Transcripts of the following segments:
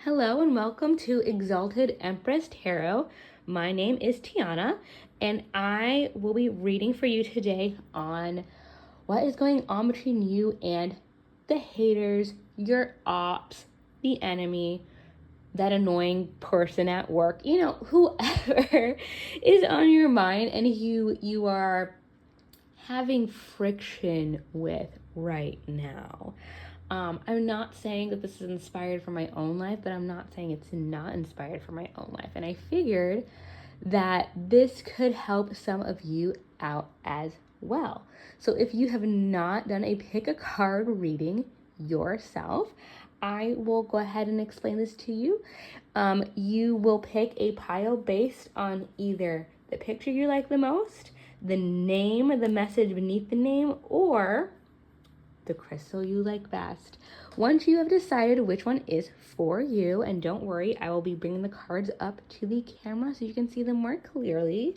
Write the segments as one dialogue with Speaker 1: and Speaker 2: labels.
Speaker 1: Hello and welcome to Exalted Empress Tarot. My name is Tiana and I will be reading for you today on what is going on between you and the haters, your ops, the enemy, that annoying person at work, whoever is on your mind and you are having friction with right now. I'm not saying that this is inspired for my own life, but I'm not saying it's not inspired for my own life. And I figured that this could help some of you out as well. So if you have not done a pick a card reading yourself, I will go ahead and explain this to you. You will pick a pile based on either the picture you like the most, the name, the message beneath the name, or the crystal you like best. Once you have decided which one is for you, and don't worry, I will be bringing the cards up to the camera so you can see them more clearly.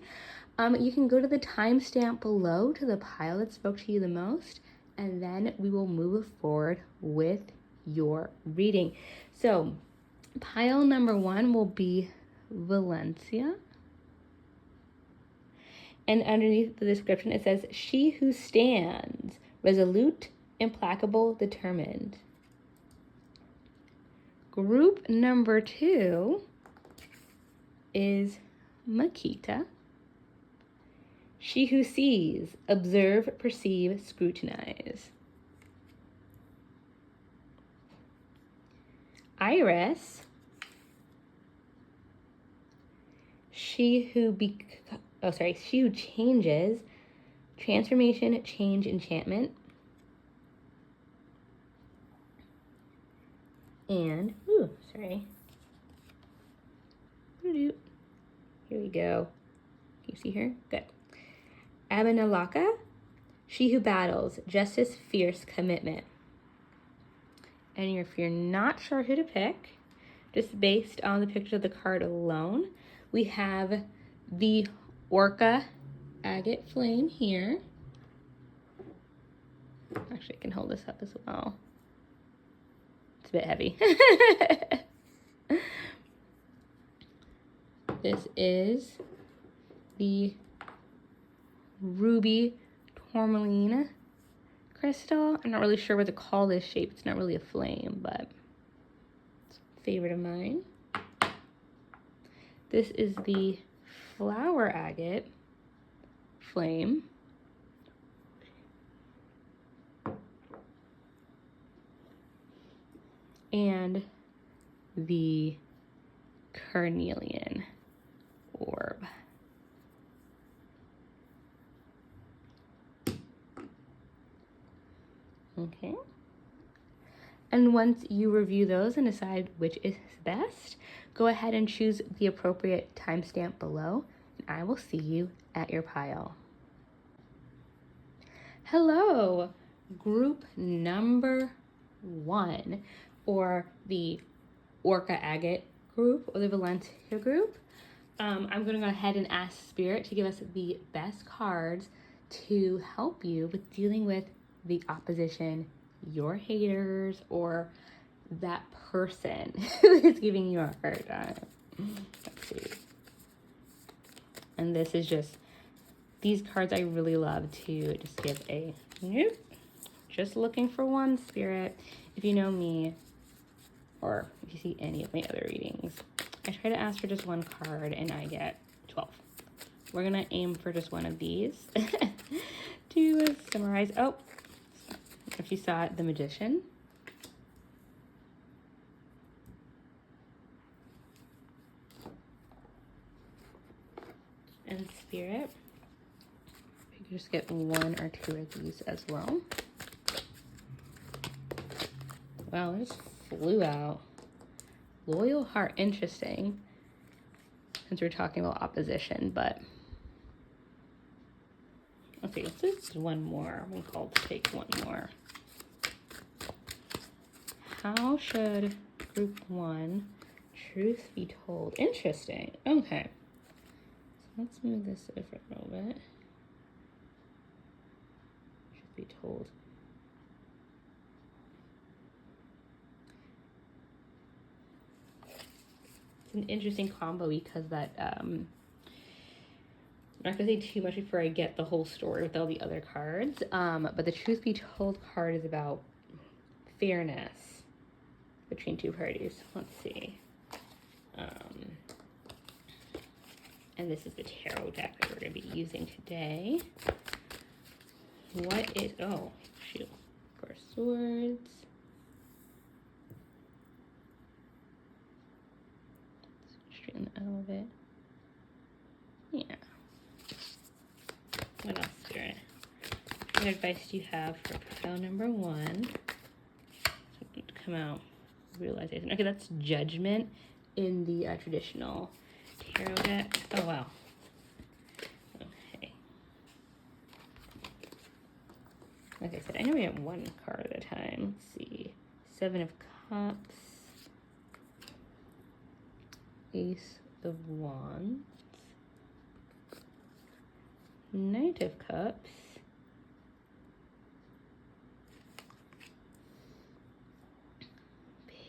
Speaker 1: You can go to the timestamp below to the pile that spoke to you the most, and then we will move forward with your reading. So pile number 1 will be Valencia. And underneath the description, it says, "She who stands, resolute, implacable, determined." Group number 2 is Makita. "She who sees, observe, perceive, scrutinize." Iris. She who changes, transformation, change, enchantment. And, here we go. Can you see her? Good. Abinalaka, "She who battles, justice, fierce, commitment." And if you're not sure who to pick, just based on the picture of the card alone, we have the Orca agate flame here. Actually, I can hold this up as well. It's a bit heavy. This is the ruby tourmaline crystal. I'm not really sure what to call this shape. It's not really a flame, but it's a favorite of mine. This is the flower agate flame. And the carnelian orb. Okay. And once you review those and decide which is best, go ahead and choose the appropriate timestamp below, and I will see you at your pile. Hello, group number 1, or the Orca agate group, or the Valencia group. I'm going to go ahead and ask Spirit to give us the best cards to help you with dealing with the opposition, your haters, or that person who is giving you a hard time. Let's see. And this is just, these cards I really love to just give a nope. Just looking for one, Spirit. If you know me, or if you see any of my other readings, I try to ask for just one card and I get 12. We're gonna aim for just one of these to summarize. Oh, if you saw it, the Magician. And Spirit. You can just get 1 or 2 of these as well. Wow, it just flew out. Loyal heart, interesting. Since we're talking about opposition, but let's see, let's do one more. We call to take one more. How should group 1 truth be told? Interesting. Okay. So let's move this over a little bit. Truth be told. it's an interesting combo because that, I'm not going to say too much before I get the whole story with all the other cards, but the Truth Be Told card is about fairness between two parties. Let's see. And this is the tarot deck that we're going to be using today. What is, oh, shoot, Four Swords. Straighten that a little bit. Yeah. What else is there? What advice do you have for pile number 1? Come out, realization. Okay, that's Judgment in the traditional tarot deck. Oh, wow. Okay. Like I said, I know we have one card at a time. Let's see. 7 of Cups. Ace of Wands. Knight of Cups.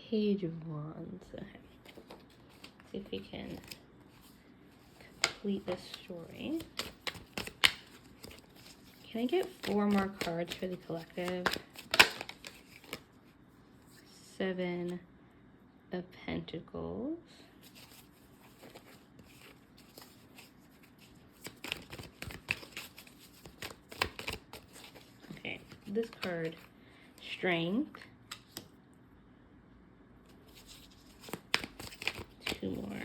Speaker 1: Page of Wands. Okay. See if we can complete this story. Can I get 4 more cards for the collective? 7 of Pentacles. Okay, this card, Strength. 2 more.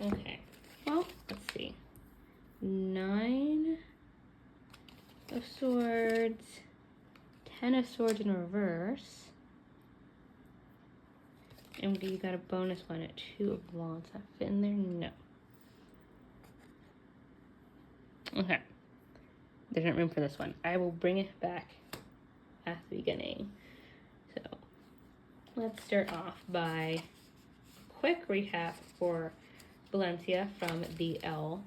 Speaker 1: Okay, well, let's see. 9 of Swords, 10 of Swords in reverse, and you got a bonus one at 2 of Wands. That fit in there? No. Okay. There's not room for this one. I will bring it back at the beginning. So let's start off by a quick recap for Valencia from the El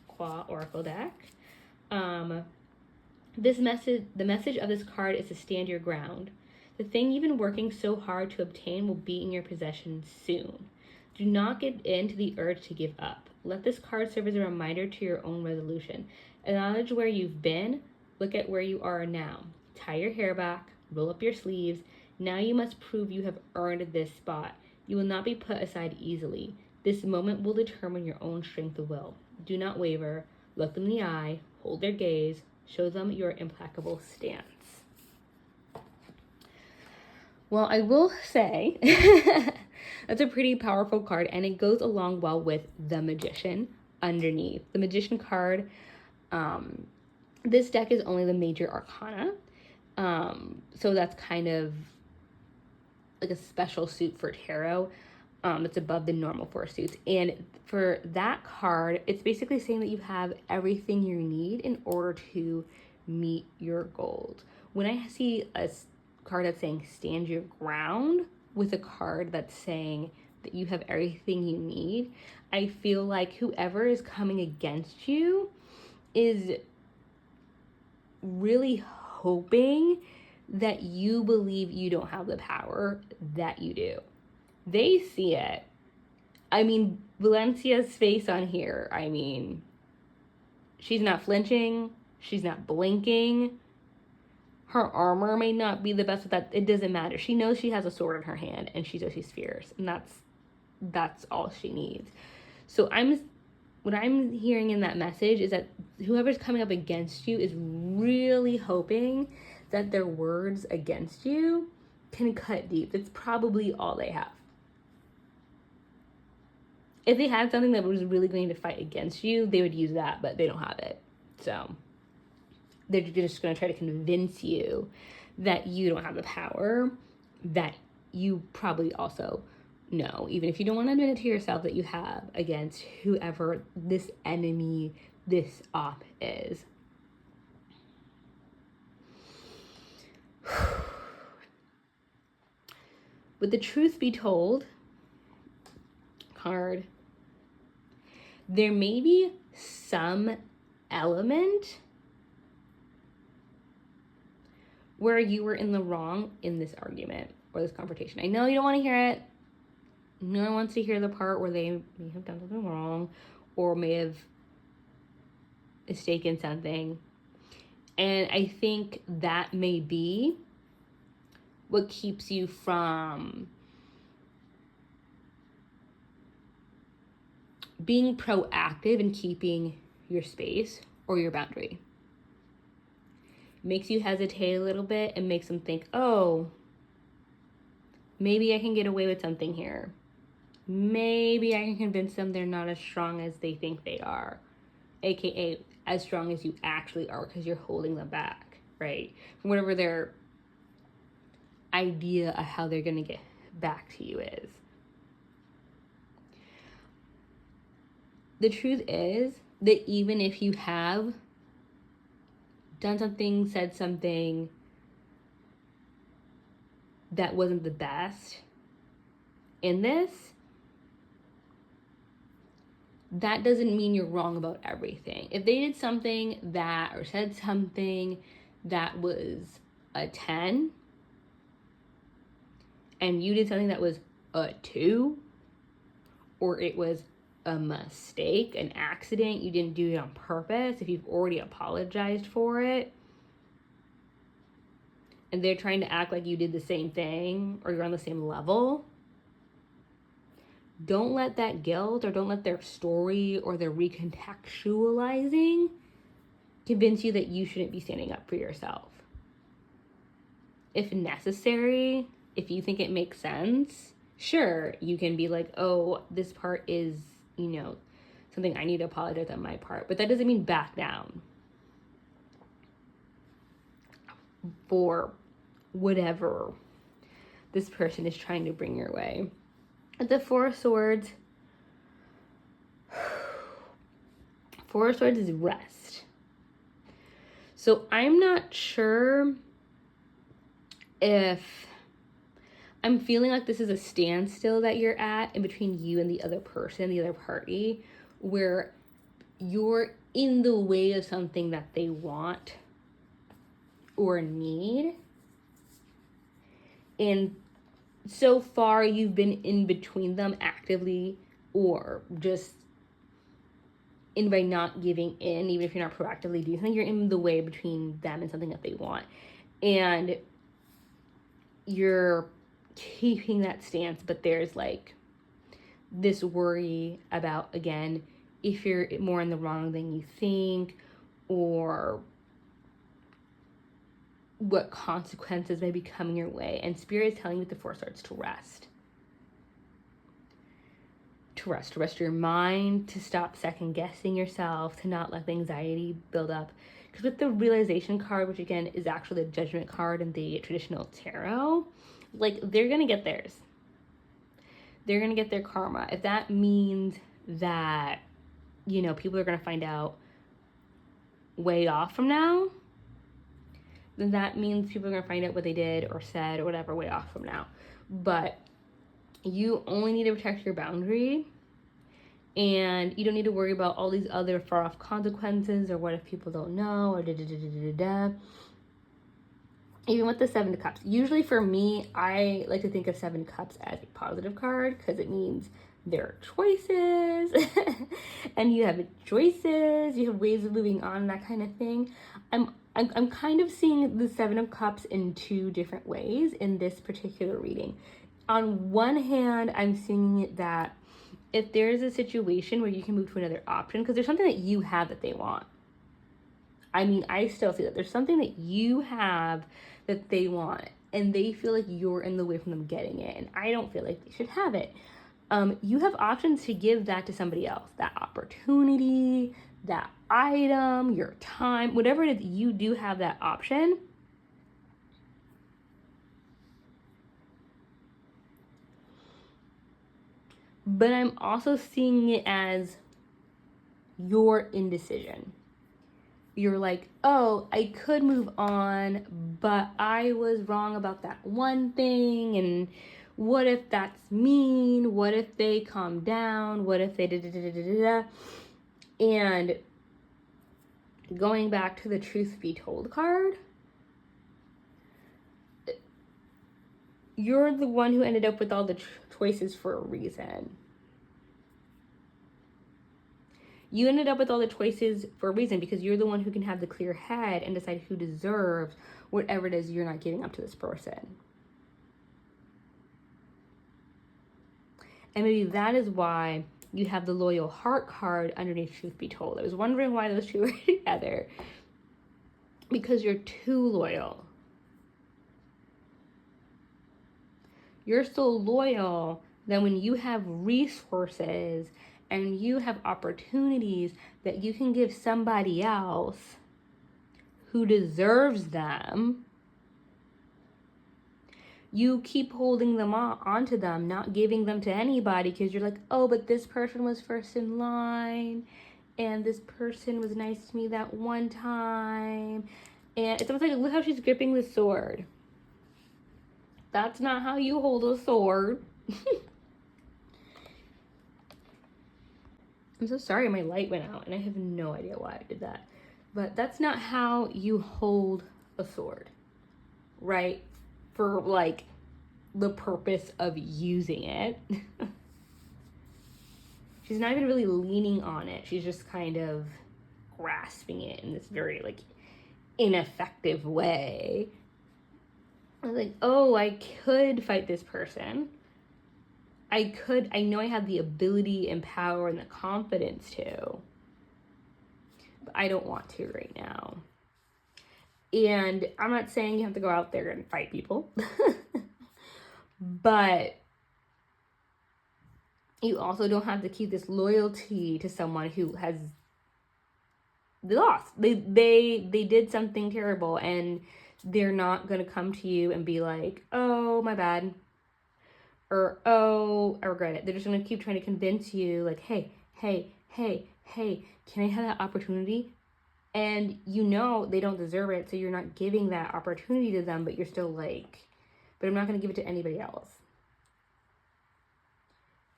Speaker 1: Qua Oracle deck. The message of this card is to stand your ground. The thing you've been working so hard to obtain will be in your possession soon. Do not give in to the urge to give up. Let this card serve as a reminder to your own resolution. Acknowledge where you've been. Look at where you are now. Tie your hair back. Roll up your sleeves. Now you must prove you have earned this spot. You will not be put aside easily. This moment will determine your own strength of will. Do not waver. Look them in the eye. Hold their gaze. Show them your implacable stance. Well, I will say that's a pretty powerful card, and it goes along well with the Magician underneath. The Magician card, this deck is only the major arcana, so that's kind of like a special suit for tarot. It's above the normal 4 suits. And for that card, it's basically saying that you have everything you need in order to meet your goals. When I see a card that's saying stand your ground with a card that's saying that you have everything you need, I feel like whoever is coming against you is really hoping that you believe you don't have the power that you do. They see it. I mean, Valencia's face on here, I mean, she's not flinching. She's not blinking. Her armor may not be the best, but that it doesn't matter. She knows she has a sword in her hand, and she knows she's fierce, and that's all she needs. So what I'm hearing in that message is that whoever's coming up against you is really hoping that their words against you can cut deep. That's probably all they have. If they had something that was really going to fight against you, they would use that, but they don't have it. So they're just going to try to convince you that you don't have the power that you probably also know, even if you don't want to admit it to yourself, that you have against whoever this enemy, this op is. With the Truth Be Told card, there may be some element where you were in the wrong in this argument or this confrontation. I know you don't want to hear it. No one wants to hear the part where they may have done something wrong or may have mistaken something. And I think that may be what keeps you from being proactive and keeping your space or your boundary. Makes you hesitate a little bit and makes them think, oh, maybe I can get away with something here. Maybe I can convince them they're not as strong as they think they are, aka as strong as you actually are, because you're holding them back, right? From whatever their idea of how they're going to get back to you is. The truth is that even if you have done something, said something that wasn't the best in this, that doesn't mean you're wrong about everything. If they did something that, or said something that was a 10, and you did something that was a 2, or it was a mistake, an accident, you didn't do it on purpose, if you've already apologized for it, and they're trying to act like you did the same thing, or you're on the same level, don't let that guilt, or don't let their story or their recontextualizing convince you that you shouldn't be standing up for yourself. If necessary, if you think it makes sense, sure, you can be like, oh, this part is, something I need to apologize on my part. But that doesn't mean back down for whatever this person is trying to bring your way. The Four of Swords. Four of Swords is rest. So I'm not sure if I'm feeling like this is a standstill that you're at in between you and the other person, the other party, where you're in the way of something that they want or need. And so far you've been in between them actively, or just in by not giving in, even if you're not proactively doing something, you're in the way between them and something that they want. And you're keeping that stance, but there's like this worry about, again, if you're more in the wrong than you think, or what consequences may be coming your way. And Spirit is telling you with the Four of Swords to rest. To rest your mind, to stop second guessing yourself, to not let the anxiety build up. Because with the Realization card, which again is actually the Judgment card in the traditional tarot, like, they're gonna get theirs. They're gonna get their karma. If that means that, people are gonna find out way off from now, then that means people are gonna find out what they did or said or whatever way off from now. But you only need to protect your boundary, and you don't need to worry about all these other far off consequences, or what if people don't know, or da-da-da-da-da-da. Even with the Seven of Cups, usually for me, I like to think of Seven of Cups as a positive card, because it means there are choices and you have choices, you have ways of moving on, that kind of thing. I'm kind of seeing the Seven of Cups in two different ways in this particular reading. On one hand, I'm seeing it that if there's a situation where you can move to another option, because there's something that you have that they want. I still see that there's something that you have that they want, and they feel like you're in the way from them getting it, and I don't feel like they should have it. You have options to give that to somebody else, that opportunity, that item, your time, whatever it is, you do have that option. But I'm also seeing it as your indecision. You're like, oh, I could move on, but I was wrong about that one thing, and what if that's mean? What if they calm down? What if they da-da-da-da-da-da? And going back to the Truth Be Told card, you're the one who ended up with all the choices for a reason. You ended up with all the choices for a reason because you're the one who can have the clear head and decide who deserves whatever it is you're not giving up to this person. And maybe that is why you have the loyal heart card underneath Truth Be Told. I was wondering why those two were together. Because you're too loyal. You're so loyal that when you have resources and you have opportunities that you can give somebody else who deserves them, you keep holding them onto them, not giving them to anybody because you're like, oh, but this person was first in line and this person was nice to me that one time. And it's almost like, look how she's gripping the sword. That's not how you hold a sword. I'm so sorry my light went out and I have no idea why I did that. But that's not how you hold a sword, right? For like the purpose of using it. She's not even really leaning on it. She's just kind of grasping it in this very like ineffective way. I was like, oh, I could fight this person. I know I have the ability and power and the confidence to, but I don't want to right now. And I'm not saying you have to go out there and fight people, but you also don't have to keep this loyalty to someone who has lost. They did something terrible and they're not going to come to you and be like, oh, my bad. Or, oh, I regret it. They're just going to keep trying to convince you like, hey, can I have that opportunity? And you know they don't deserve it, so you're not giving that opportunity to them, but you're still like, but I'm not going to give it to anybody else.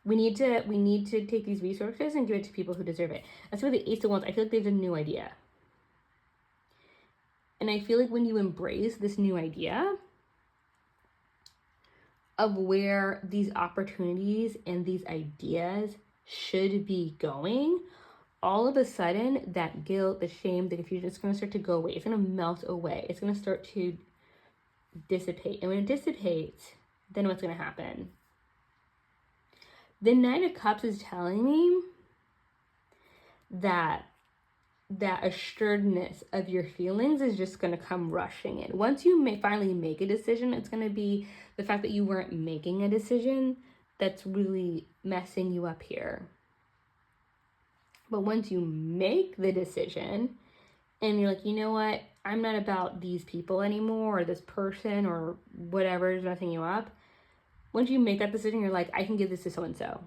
Speaker 1: We need to take these resources and give it to people who deserve it. That's why the Ace of Wands, I feel like there's a new idea. And I feel like when you embrace this new idea of where these opportunities and these ideas should be going, all of a sudden that guilt, the shame, the confusion is going to start to go away. It's going to melt away. It's going to start to dissipate. And when it dissipates, then what's going to happen? The Knight of Cups is telling me that assuredness of your feelings is just going to come rushing in. Once you finally make a decision, it's going to be the fact that you weren't making a decision that's really messing you up here. But once you make the decision and you're like, you know what, I'm not about these people anymore, or this person or whatever is messing you up. Once you make that decision, you're like, I can give this to so-and-so.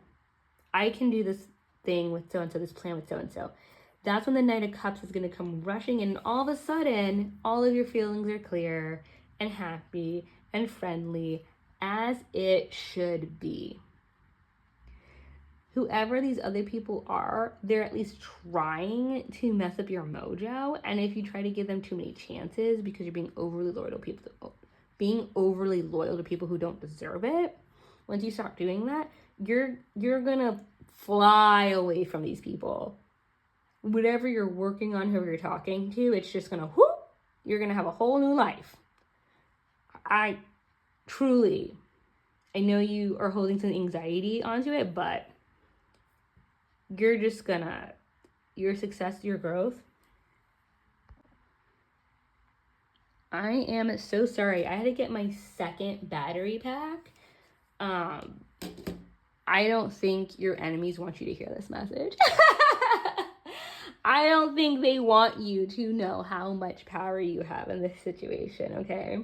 Speaker 1: I can do this thing with so-and-so, this plan with so-and-so. That's when the Knight of Cups is going to come rushing in, and all of a sudden, all of your feelings are clear and happy and friendly, as it should be. Whoever these other people are, they're at least trying to mess up your mojo, and if you try to give them too many chances because you're being overly loyal to people who don't deserve it, once you start doing that, you're going to fly away from these people. Whatever you're working on, whoever you're talking to, it's just gonna whoop, you're gonna have a whole new life. I know you are holding some anxiety onto it, but you're just gonna, your success, your growth. I am so sorry. I had to get my second battery pack. I don't think your enemies want you to hear this message. I don't think they want you to know how much power you have in this situation, okay?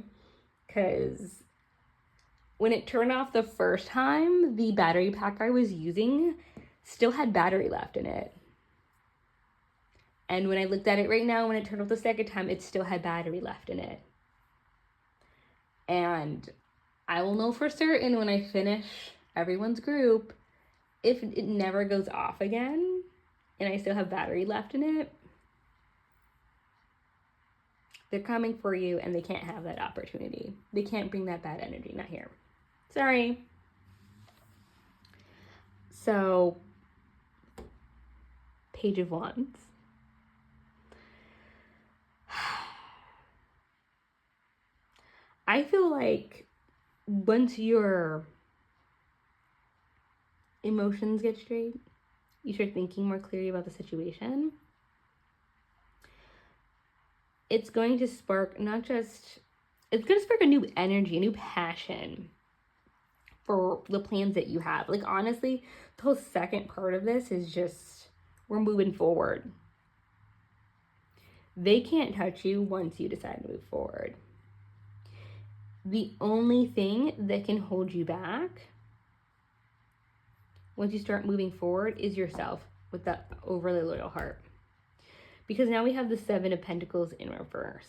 Speaker 1: Because when it turned off the first time, the battery pack I was using still had battery left in it. And when I looked at it right now, when it turned off the second time, it still had battery left in it. And I will know for certain when I finish everyone's group, if it never goes off again, and I still have battery left in it, they're coming for you and they can't have that opportunity. They can't bring that bad energy, not here. Sorry. So, Page of Wands. I feel like once your emotions get straight, you start thinking more clearly about the situation, it's going to spark it's going to spark a new energy, a new passion for the plans that you have. Like, honestly, the whole second part of this is just, we're moving forward. They can't touch you once you decide to move forward. The only thing that can hold you back once you start moving forward is yourself with that overly loyal heart. Because now we have the Seven of Pentacles in reverse.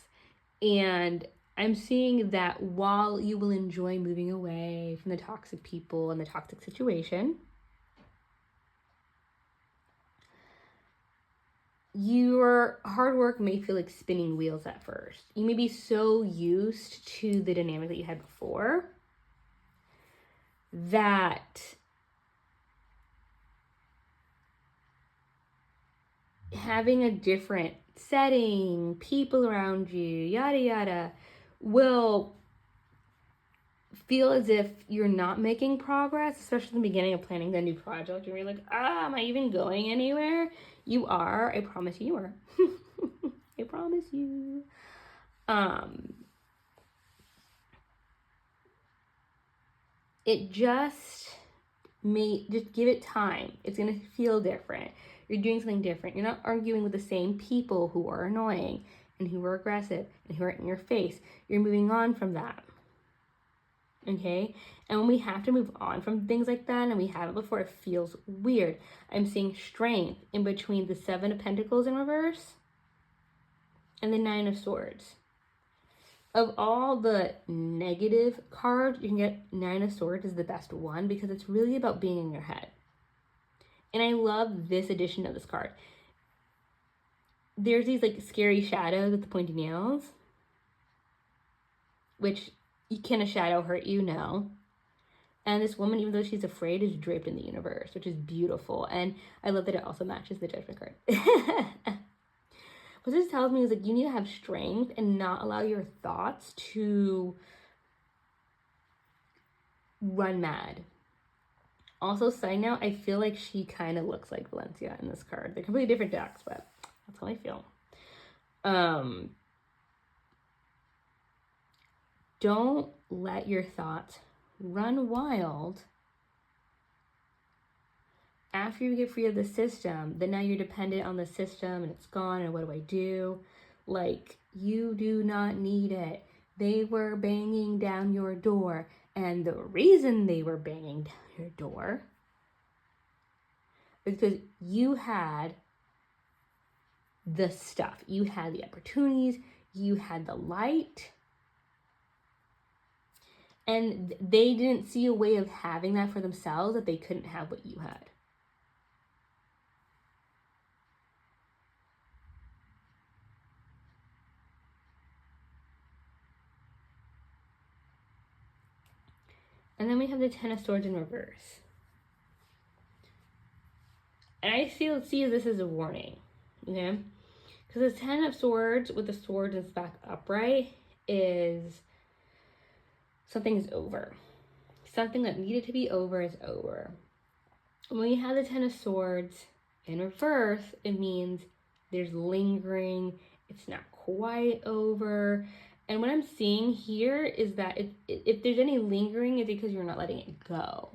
Speaker 1: And I'm seeing that while you will enjoy moving away from the toxic people and the toxic situation, your hard work may feel like spinning wheels at first. You may be so used to the dynamic that you had before that having a different setting, people around you, yada yada, will feel as if you're not making progress, especially in the beginning of planning the new project. And you're like, am I even going anywhere? You are. I promise you are. I promise you. It just give it time. It's going to feel different. You're doing something different. You're not arguing with the same people who are annoying and who are aggressive and who are in your face. You're moving on from that. Okay? And when we have to move on from things like that, and we have it before, it feels weird. I'm seeing strength in between the Seven of Pentacles in reverse and the Nine of Swords. Of all the negative cards, you can get Nine of Swords is the best one because it's really about being in your head. And I love this edition of this card. There's these like scary shadows with the pointy nails, which, can a shadow hurt you? No. And this woman, even though she's afraid, is draped in the universe, which is beautiful. And I love that it also matches the Judgment card. What this tells me is like you need to have strength and not allow your thoughts to run mad. Also, side note, I feel like she kind of looks like Valencia in this card. They're completely different decks, but that's how I feel. Don't let your thoughts run wild after you get free of the system. Then now you're dependent on the system and it's gone, and what do I do? Like, you do not need it. They were banging down your door, and the reason they were banging down your door is because you had the stuff. You had the opportunities. You had the light. And they didn't see a way of having that for themselves that they couldn't have what you had. And then we have the Ten of Swords in reverse. And I see this as a warning, okay? Because the Ten of Swords with the sword and back upright is something is over. Something that needed to be over is over. When you have the Ten of Swords in reverse, it means there's lingering. It's not quite over. And what I'm seeing here is that if there's any lingering, it's because you're not letting it go.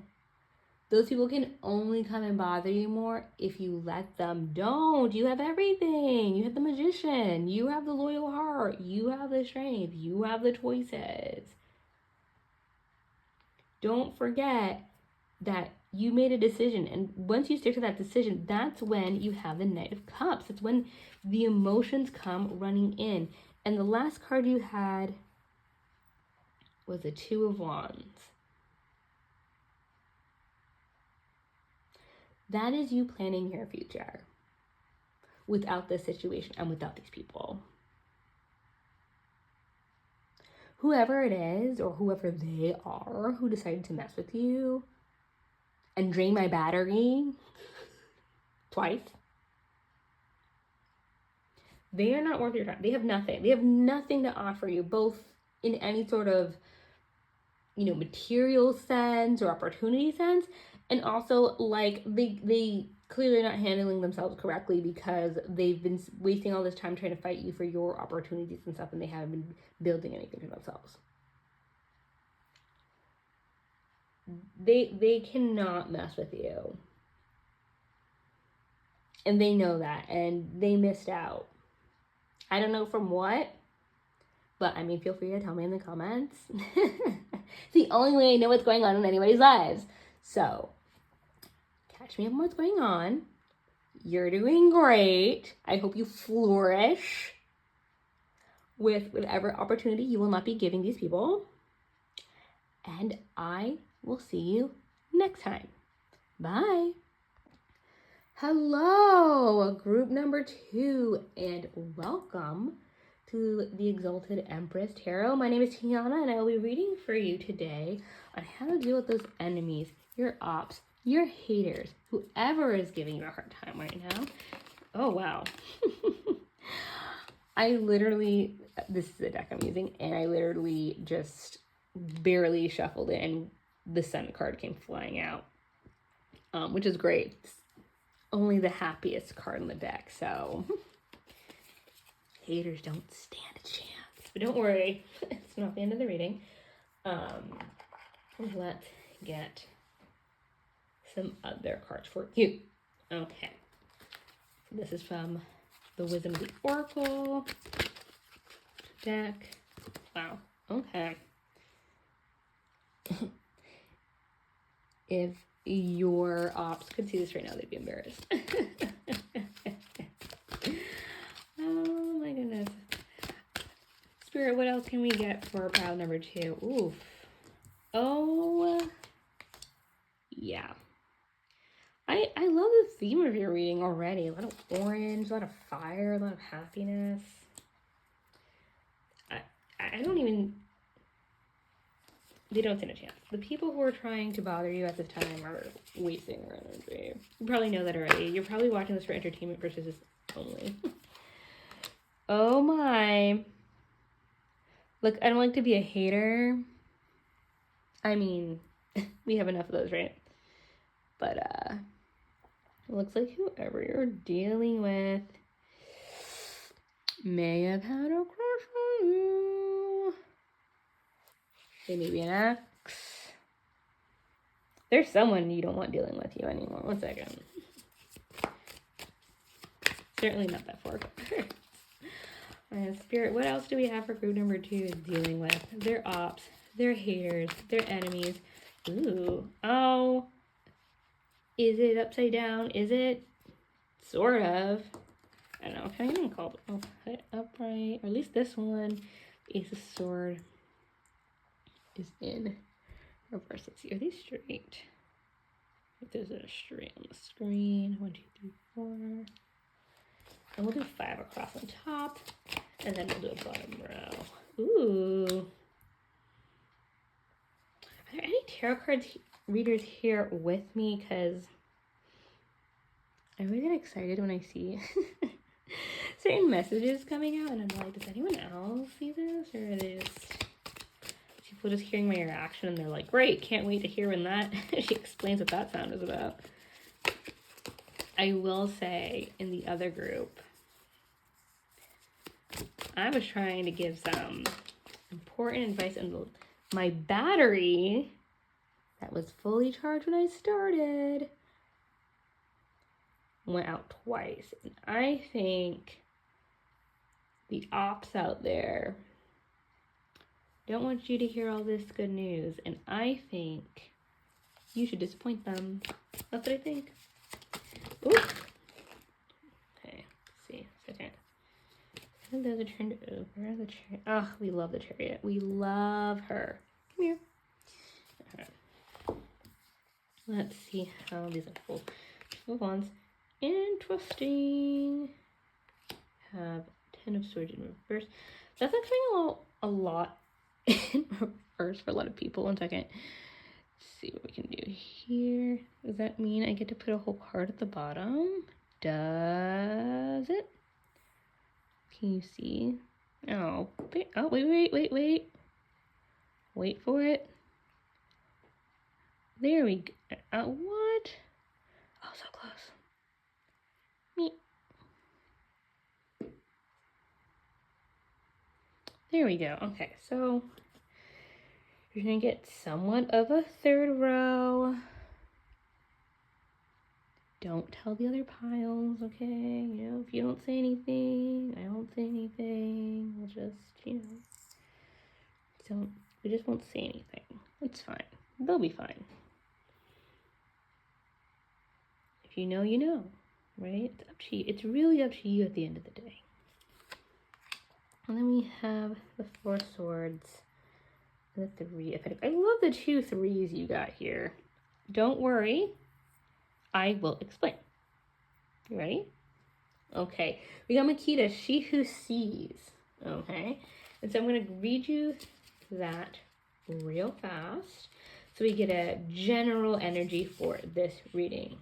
Speaker 1: Those people can only come and bother you more if you let them. Don't. You have everything. You have the Magician. You have the loyal heart. You have the strength. You have the choices. Don't forget that you made a decision. And once you stick to that decision, that's when you have the Knight of Cups. It's when the emotions come running in. And the last card you had was the Two of Wands. That is you planning your future without this situation and without these people. whoever it is or whoever they are who decided to mess with you and drain my battery twice, they are not worth your time. They have nothing. They have nothing to offer you, both in any sort of, material sense or opportunity sense. And also, like, they clearly not handling themselves correctly because they've been wasting all this time trying to fight you for your opportunities and stuff, and they haven't been building anything for themselves. They cannot mess with you. And they know that, and they missed out. I don't know from what, but I mean, feel free to tell me in the comments. It's the only way I know what's going on in anybody's lives. So, catch me up on what's going on. You're doing great. I hope you flourish with whatever opportunity you will not be giving these people. And I will see you next time. Bye. Hello, group number 2, and welcome to the Exalted Empress Tarot. My name is Tiana, and I will be reading for you today on how to deal with those enemies, your ops, your haters, whoever is giving you a hard time right now. Oh, wow. This is the deck I'm using, and I literally just barely shuffled it, and the Sun card came flying out, which is great. It's only the happiest card in the deck, so haters don't stand a chance. But don't worry, it's not the end of the reading. Let's get some other cards for you. Okay, so this is from the Wisdom of the Oracle deck. Wow, okay. If your ops could see this right now, they'd be embarrassed. Oh my goodness. Spirit, what else can we get for pile number 2? Oof. Oh, yeah. I love the theme of your reading already. A lot of orange, a lot of fire, a lot of happiness. I don't even... They don't stand a chance. The people who are trying to bother you at this time are wasting their energy. You probably know that already. You're probably watching this for entertainment purposes only. Oh my. Look, I don't like to be a hater. I mean, we have enough of those, right? But, it looks like whoever you're dealing with may have had a crush on you. They may be an ex. There's someone you don't want dealing with you anymore. 1 second. Certainly not that far. Spirit, what else do we have for group number 2 is dealing with? Their ops, their haters, their enemies. Ooh. Oh. Is it upside down? Is it? Sort of. I don't know. Can I even call it upright? Or at least this one. Ace of Sword is in reverse. Let's see. Are these straight? If there's a straight on the screen. 1, 2, 3, 4. And we'll do 5 across on top. And then we'll do a bottom row. Ooh. Are there any tarot cards readers here with me? Because I really get excited when I see certain messages coming out. And I'm like, does anyone else see this? Or are they just people just hearing my reaction and they're like, great, can't wait to hear when that she explains what that sound is about. I will say in the other group, I was trying to give some important advice, and my battery that was fully charged when I started went out twice. And I think the ops out there don't want you to hear all this good news, and I think you should disappoint them. That's what I think. Ooh. Okay, let's see. Second. I think those are turned over. The chariot. Oh, we love the chariot. We love her. Come here. All right. Let's see how these unfold. Move on. Interesting. Have 10 of Swords in reverse. That's actually a lot in reverse for a lot of people. 1 second. Let's see what we can do here. Does that mean I get to put a whole card at the bottom? Does it? Can you see? Oh, wait. Wait for it. There we go. What? Oh, so close. Me. There we go. Okay, so you're gonna get somewhat of a third row. Don't tell the other piles, okay? You know, if you don't say anything, I don't say anything. We'll just, we just won't say anything. It's fine. They'll be fine. If you know, you know, right? It's up to you. It's really up to you at the end of the day. And then we have the 4 swords and the 3 of pentacles. I love the 2 3s you got here. Don't worry. I will explain. You ready? Okay. We got Makita, she who sees. Okay. And so I'm going to read you that real fast so we get a general energy for this reading.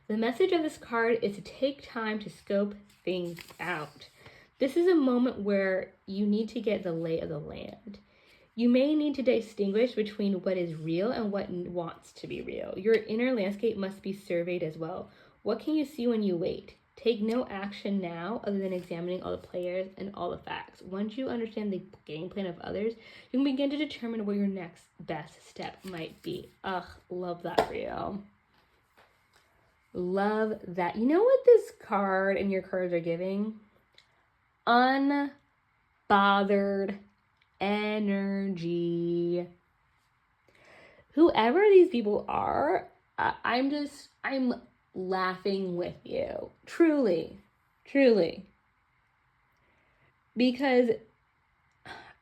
Speaker 1: The message of this card is to take time to scope things out. This is a moment where you need to get the lay of the land. You may need to distinguish between what is real and what wants to be real. Your inner landscape must be surveyed as well. What can you see when you wait? Take no action now other than examining all the players and all the facts. Once you understand the game plan of others, you can begin to determine where your next best step might be. Ugh, love that for you. Love that. You know what this card and your cards are giving? Unbothered energy. Whoever these people are, I'm laughing with you. Truly. Because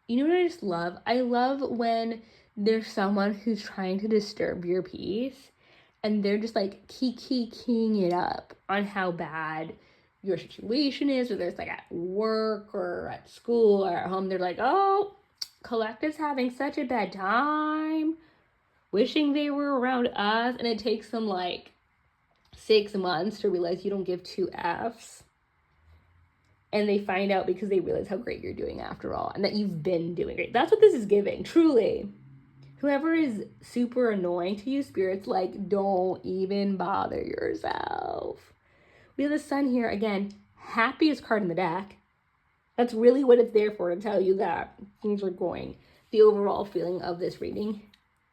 Speaker 1: you know what I just love? I love when there's someone who's trying to disturb your peace and they're just like keying it up on how bad your situation is, whether it's like at work or at school or at home. They're like, oh, Collective's having such a bad time, wishing they were around us, and it takes them like 6 months to realize you don't give 2 Fs. And they find out because they realize how great you're doing after all, and that you've been doing great. That's what this is giving, truly. Whoever is super annoying to you, Spirit's like, don't even bother yourself. We have the Sun here, again, happiest card in the deck. That's really what it's there for, to tell you that things are going. The overall feeling of this reading,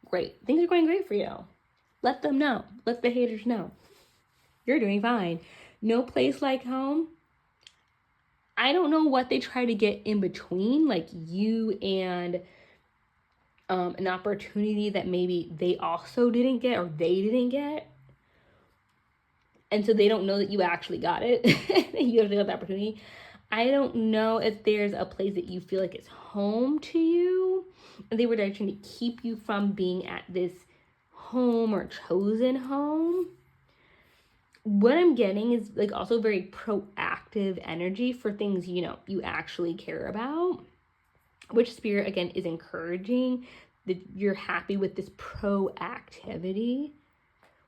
Speaker 1: great. Things are going great for you. Let them know. Let the haters know. You're doing fine. No place like home. I don't know what they try to get in between, like you and an opportunity that maybe they also didn't get or they didn't get. And so they don't know that you actually got it. You actually got the opportunity. I don't know if there's a place that you feel like it's home to you. And they were trying to keep you from being at this home or chosen home. What I'm getting is like also very proactive energy for things, you know, you actually care about. Which Spirit, again, is encouraging that you're happy with this proactivity.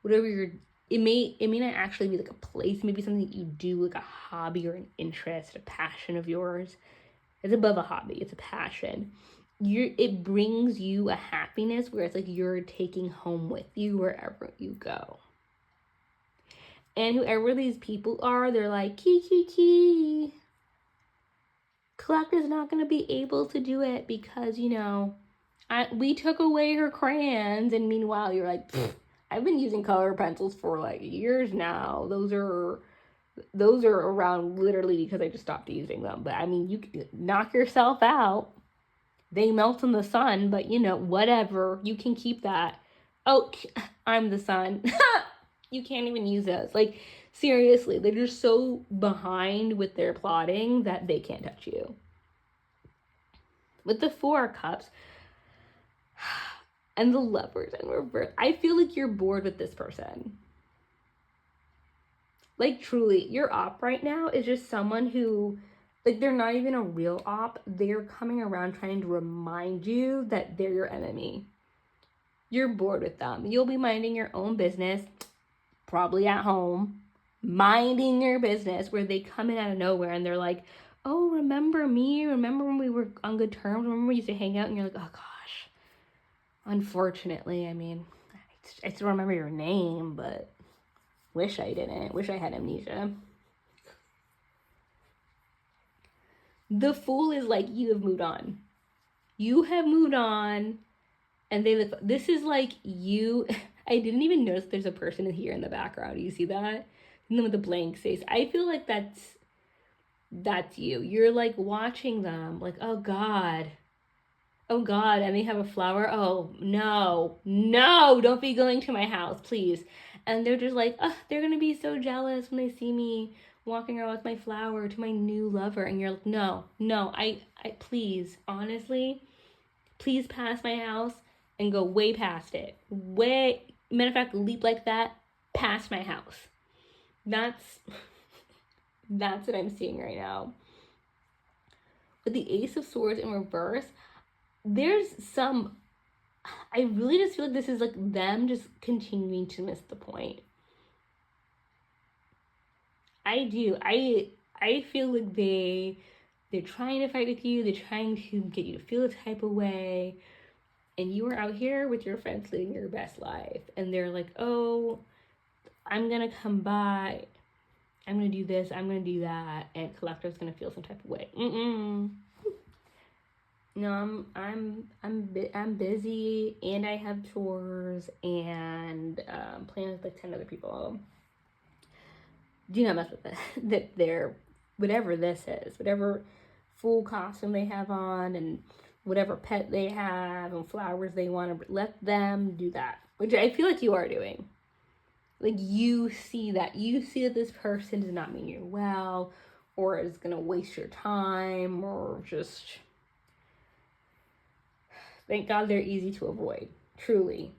Speaker 1: Whatever you're, it may not actually be like a place, maybe something that you do, like a hobby or an interest, a passion of yours. It's above a hobby, it's a passion. It brings you a happiness where it's like you're taking home with you wherever you go. And whoever these people are, they're like, key. Collective's not going to be able to do it because, you know, we took away her crayons. And meanwhile, you're like, I've been using color pencils for like years now. Those are around literally because I just stopped using them. But I mean, you can knock yourself out. They melt in the sun, but you know, whatever. You can keep that. Oh, I'm the sun. You can't even use those. Like, seriously, they're just so behind with their plotting that they can't touch you. With the 4 Cups and the Lovers in reverse, I feel like you're bored with this person. Like, truly, your op right now is just someone who Like, they're not even a real op. They're coming around trying to remind you that they're your enemy. You're bored with them. You'll be minding your own business, probably at home, minding your business, where they come in out of nowhere and they're like, oh, remember me? Remember when we were on good terms? Remember we used to hang out? And you're like, oh gosh. Unfortunately, I mean, I still remember your name, but wish I didn't. Wish I had amnesia. The fool is like, you have moved on. You have moved on. And this is like you. I didn't even notice there's a person in here in the background. You see that? And then with the blank face. I feel like that's you. You're like watching them like, oh God. Oh God, and they have a flower. Oh no, don't be going to my house, please. And they're just like, oh, they're gonna be so jealous when they see me walking around with my flower to my new lover. And you're like, no, I please, honestly, please pass my house and go way past it. Matter of fact, leap like that past my house. That's what I'm seeing right now. With the Ace of Swords in reverse, there's some, I really just feel like this is like them just continuing to miss the point. I do. I feel like they're trying to fight with you. They're trying to get you to feel a type of way. And you are out here with your friends living your best life. And they're like, oh, I'm going to come by. I'm going to do this. I'm going to do that. And Collector's going to feel some type of way. No, I'm busy, and I have chores and plans with like 10 other people. Do not mess with it. That they're whatever this is, whatever full costume they have on, and whatever pet they have, and flowers they want to let them do that. Which I feel like you are doing. Like you see that this person does not mean you well, or is gonna waste your time, or just. Thank God they're easy to avoid. Truly.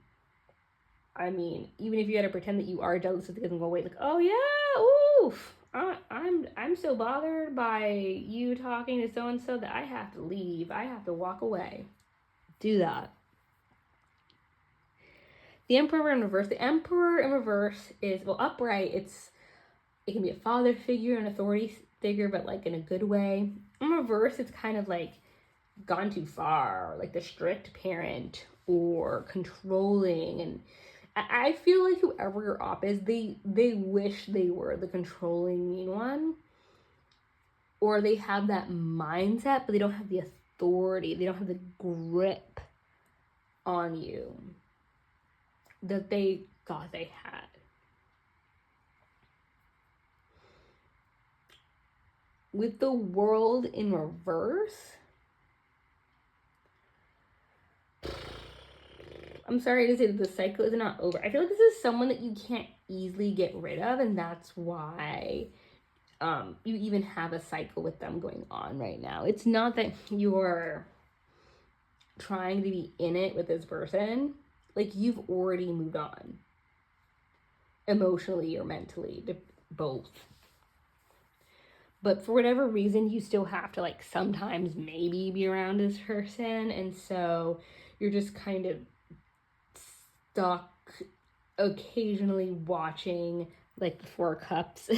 Speaker 1: I mean, even if you had to pretend that you are jealous of the and go away, like, oh yeah, oof, I'm so bothered by you talking to so and so that I have to leave. I have to walk away. Do that. The Emperor in reverse. The Emperor in reverse is, well, upright. It can be a father figure, an authority figure, but like in a good way. In reverse, it's kind of like gone too far, like the strict parent or controlling. And I feel like whoever your op is, they wish they were the controlling mean one, or they have that mindset, but they don't have the authority, they don't have the grip on you that they thought they had. With the World in reverse, I'm sorry to say that the cycle is not over. I feel like this is someone that you can't easily get rid of, and that's why you even have a cycle with them going on right now. It's not that you're trying to be in it with this person. Like, you've already moved on. Emotionally or mentally, both. But for whatever reason, you still have to, like, sometimes maybe be around this person. And so you're just kind of stuck occasionally watching, like, the Four Cups.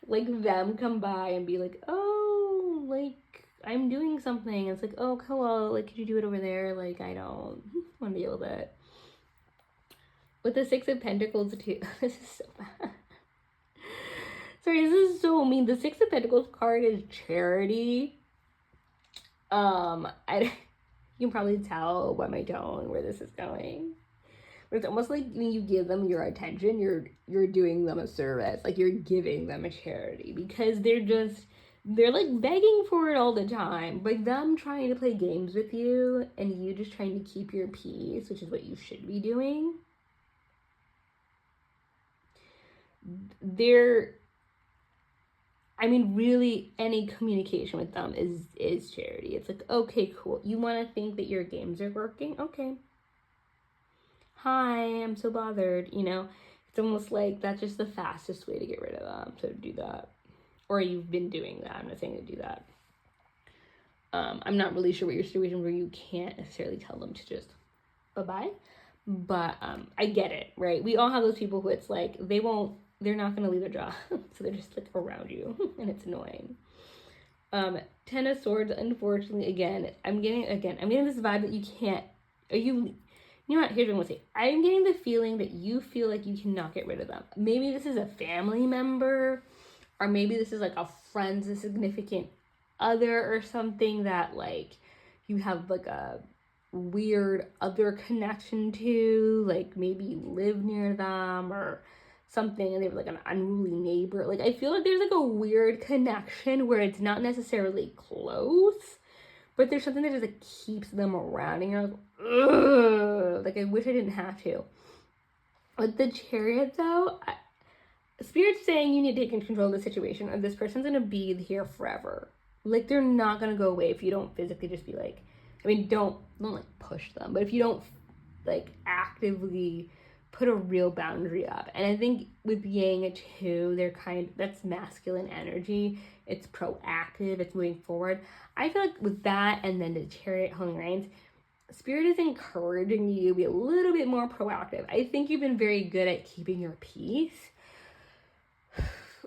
Speaker 1: Like, them come by and be like, oh, like, I'm doing something. It's like, oh, hello, like, could you do it over there? Like, I don't want to deal with it. With the Six of Pentacles, too. This is so bad. Sorry, this is so mean. The Six of Pentacles card is charity. You can probably tell by my tone where this is going. But it's almost like when you give them your attention, you're doing them a service. Like, you're giving them a charity, because they're like begging for it all the time. Like, them trying to play games with you and you just trying to keep your peace, which is what you should be doing. Really, any communication with them is charity. It's like, okay, cool. You want to think that your games are working? Okay. Hi, I'm so bothered. It's almost like that's just the fastest way to get rid of them. So do that. or you've been doing that. I'm not saying to do that. I'm not really sure what your situation where you can't necessarily tell them to just bye-bye. But I get it, right? We all have those people who it's like they're not going to leave their job. So they're just like around you and it's annoying. 10 of Swords, unfortunately, I'm getting this vibe that you can't, you know what, here's what I'm going to say. I'm getting the feeling that you feel like you cannot get rid of them. Maybe this is a family member, or maybe this is like a friend's, a significant other or something that like you have like a weird other connection to, like maybe you live near them or something, and they have like an unruly neighbor. Like I feel like there's like a weird connection where it's not necessarily close, but there's something that just like keeps them around, and you're like, ugh, like I wish I didn't have to. With the Chariot though, Spirit's saying you need to take control of the situation, or this person's gonna be here forever. Like they're not gonna go away if you don't physically just be like, I mean, don't like push them, but if you don't like actively put a real boundary up. And I think with Yang too, that's masculine energy. It's proactive, it's moving forward. I feel like with that, and then the Chariot holding reins, Spirit is encouraging you to be a little bit more proactive. I think you've been very good at keeping your peace.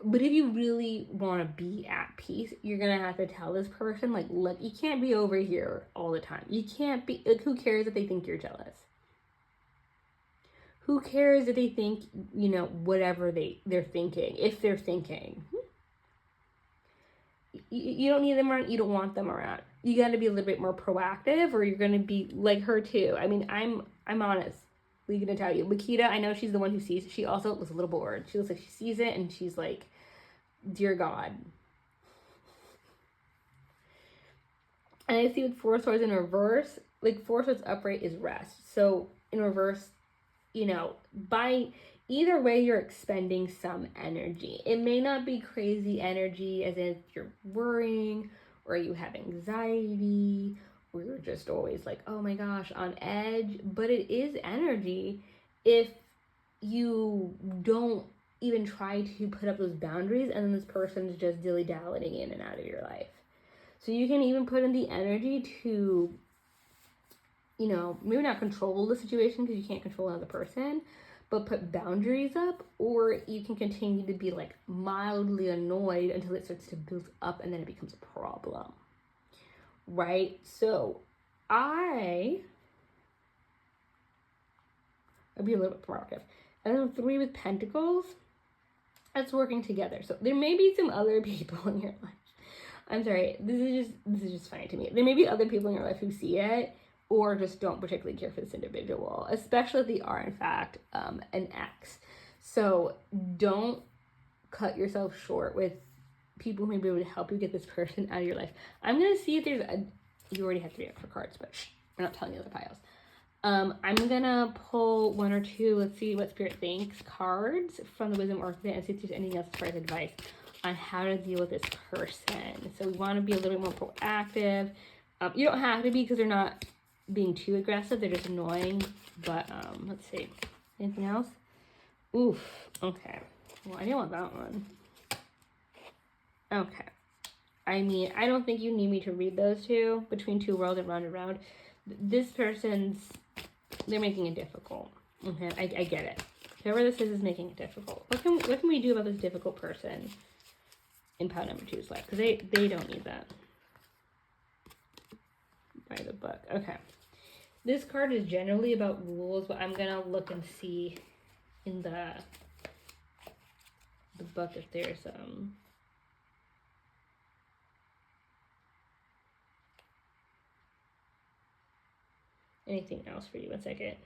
Speaker 1: But if you really want to be at peace, you're going to have to tell this person, like, look, you can't be over here all the time. You can't be, like, who cares if they think you're jealous? Who cares if they think, you know, whatever they're thinking, if they're thinking. You don't need them around, you don't want them around. You got to be a little bit more proactive, or you're going to be like her too. I mean, I'm honest. We're going to tell you. Makita, I know she's the one who sees it. She also was a little bored. She looks like she sees it, and she's like, dear God. And I see with 4 swords in reverse, like 4 swords upright is rest. So in reverse, you know, by either way, you're expending some energy. It may not be crazy energy as if you're worrying or you have anxiety or you're just always like, oh my gosh, on edge. But it is energy if you don't even try to put up those boundaries, and then this person's just dilly-dallying in and out of your life. So you can even put in the energy to, you know, maybe not control the situation because you can't control another person, but put boundaries up, or you can continue to be like mildly annoyed until it starts to build up and then it becomes a problem. Right? So I'd be a little bit proactive. And then 3 with Pentacles, that's working together. So there may be some other people in your life. I'm sorry, this is just funny to me. There may be other people in your life who see it, or just don't particularly care for this individual, especially if they are in fact an ex. So don't cut yourself short with people who may be able to help you get this person out of your life. I'm gonna see if there's you already have 3 extra cards, but we're not telling the other piles. I'm gonna pull 1 or 2. Let's see what Spirit thinks. Cards from the Wisdom Oracle, and see if there's anything else as far as advice on how to deal with this person. So we want to be a little bit more proactive. You don't have to be, because they're not being too aggressive. They're just annoying. But let's see. Anything else? Oof. Okay. Well, I didn't want that one. Okay. I mean, I don't think you need me to read those 2. Between 2 worlds and round and round. This person's, they're making it difficult. Okay, I get it. Whoever this is making it difficult. What can we do about this difficult person in pile number 2's life? Because they don't need that. By the book. Okay. This card is generally about rules, but I'm gonna look and see in the book if there's anything else for you. 1 second.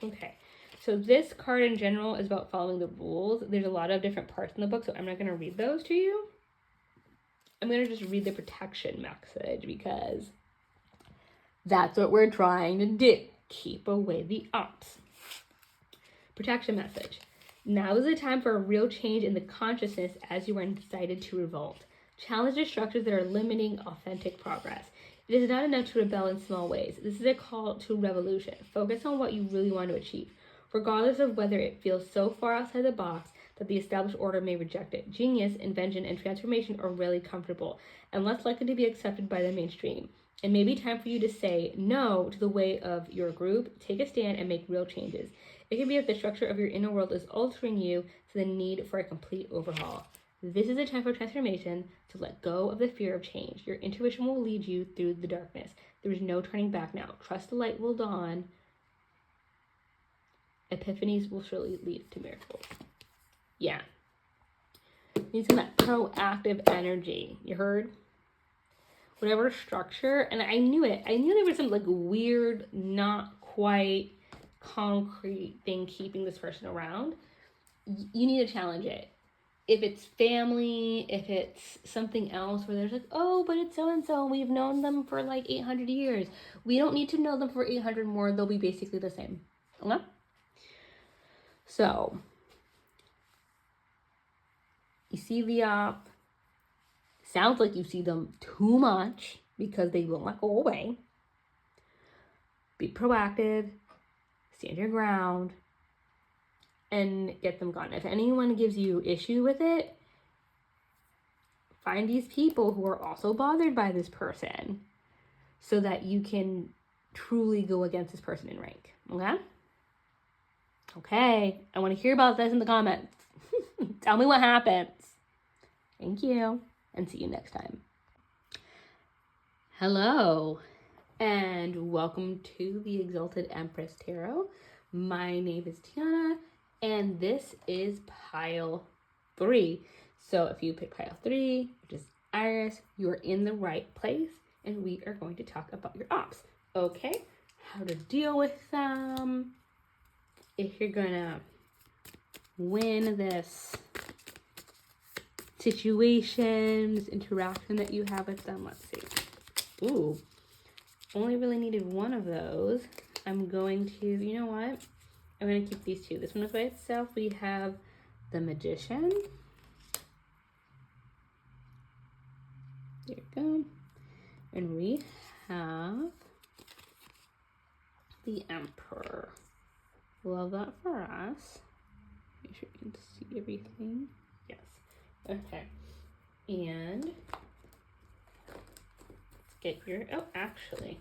Speaker 1: Okay, so this card in general is about following the rules. There's a lot of different parts in the book, so I'm not going to read those to you. I'm going to just read the protection message, because that's what we're trying to do. Keep away the ops. Protection message. Now is the time for a real change in the consciousness as you are incited to revolt. Challenge the structures that are limiting authentic progress. It is not enough to rebel in small ways. This is a call to revolution. Focus on what you really want to achieve, regardless of whether it feels so far outside the box that the established order may reject it. Genius, invention, and transformation are really comfortable and less likely to be accepted by the mainstream. It may be time for you to say no to the way of your group, take a stand, and make real changes. It can be if the structure of your inner world is altering you to the need for a complete overhaul. This is a time for transformation, to let go of the fear of change. Your intuition will lead you through the darkness. There is no turning back now. Trust the light will dawn. Epiphanies will surely lead to miracles. Yeah. Need some of that proactive energy. You heard? Whatever structure, and I knew it. I knew there was some like weird, not quite concrete thing keeping this person around. You need to challenge it. If it's family, if it's something else where there's like, oh, but it's so-and-so, we've known them for like 800 years. We don't need to know them for 800 more. They'll be basically the same. Okay? So, you see the op. Sounds like you see them too much because they will not go away. Be proactive. Stand your ground. And get them gone. If anyone gives you issue with it, find these people who are also bothered by this person so that you can truly go against this person in rank. Okay? Okay. I want to hear about this in the comments. Tell me what happens. Thank you. And see you next time. Hello. And welcome to the Exalted Empress Tarot. My name is Tiana. And this is pile 3. So if you pick pile 3, which is Iris, you are in the right place. And we are going to talk about your ops. Okay? How to deal with them. If you're going to win this interaction that you have with them. Let's see. Ooh. Only really needed one of those. I'm going to, you know what? I'm going to keep these two. This one is by itself. We have the Magician. There you go. And we have the Emperor. Love that for us. Make sure you can see everything. Yes. Okay. And let's get your, oh, actually,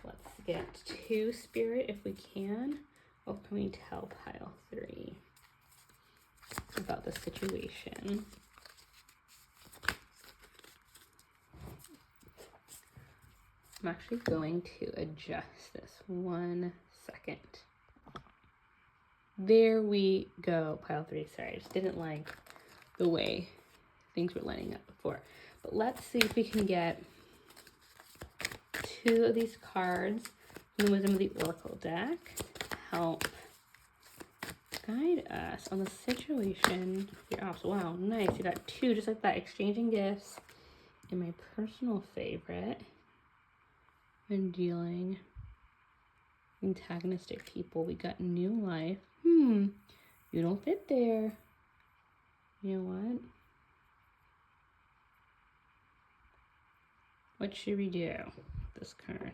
Speaker 1: let's get 2 Spirit if we can. What can we tell pile 3 about the situation? I'm actually going to adjust this 1 second. There we go, pile 3. Sorry, I just didn't like the way things were lining up before. But let's see if we can get 2 of these cards from the Wisdom of the Oracle deck. Help guide us on the situation of your ops. Wow, nice. You got 2 just like that. Exchanging gifts. And my personal favorite when dealing with antagonistic people, we got new life. You don't fit there. You know what? What should we do with this card?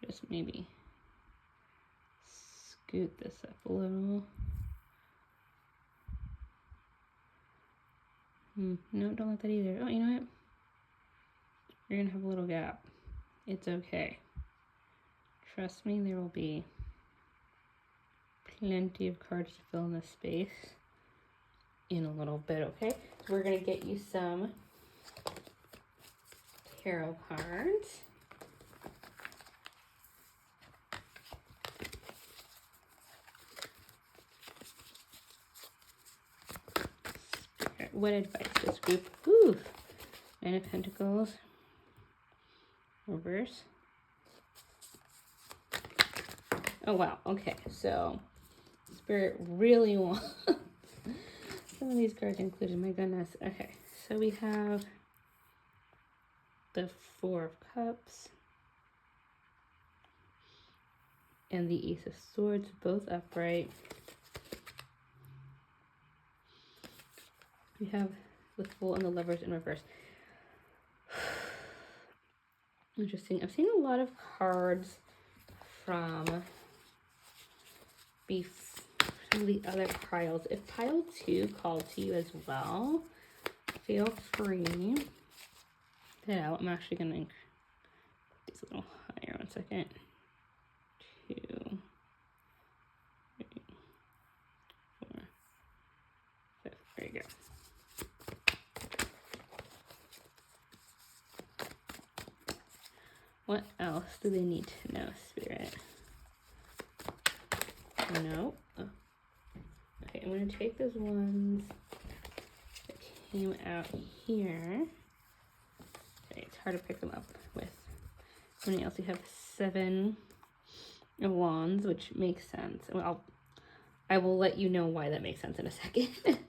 Speaker 1: Just maybe scoot this up a little. No, don't like that either. Oh, you know what? You're gonna have a little gap. It's okay. Trust me, there will be plenty of cards to fill in this space in a little bit, okay? So we're gonna get you some tarot cards. What advice this group? Ooh, 9 of Pentacles. Reverse. Oh, wow. Okay, so Spirit really wants some of these cards included. My goodness. Okay, so we have the 4 of Cups and the Ace of Swords, both upright. We have the Fool and the Lovers in reverse. Interesting. I'm seeing a lot of cards from some of the other piles. If pile 2 called to you as well, feel free to put it out. I'm actually going to make these a little higher. 1 second. 2, 3, 4, 5. There you go. What else do they need to know, Spirit? No. Oh. Okay, I'm going to take those ones that came out here. Okay, it's hard to pick them up with. How many else? We have 7 of Wands, which makes sense. Well, I will let you know why that makes sense in a second.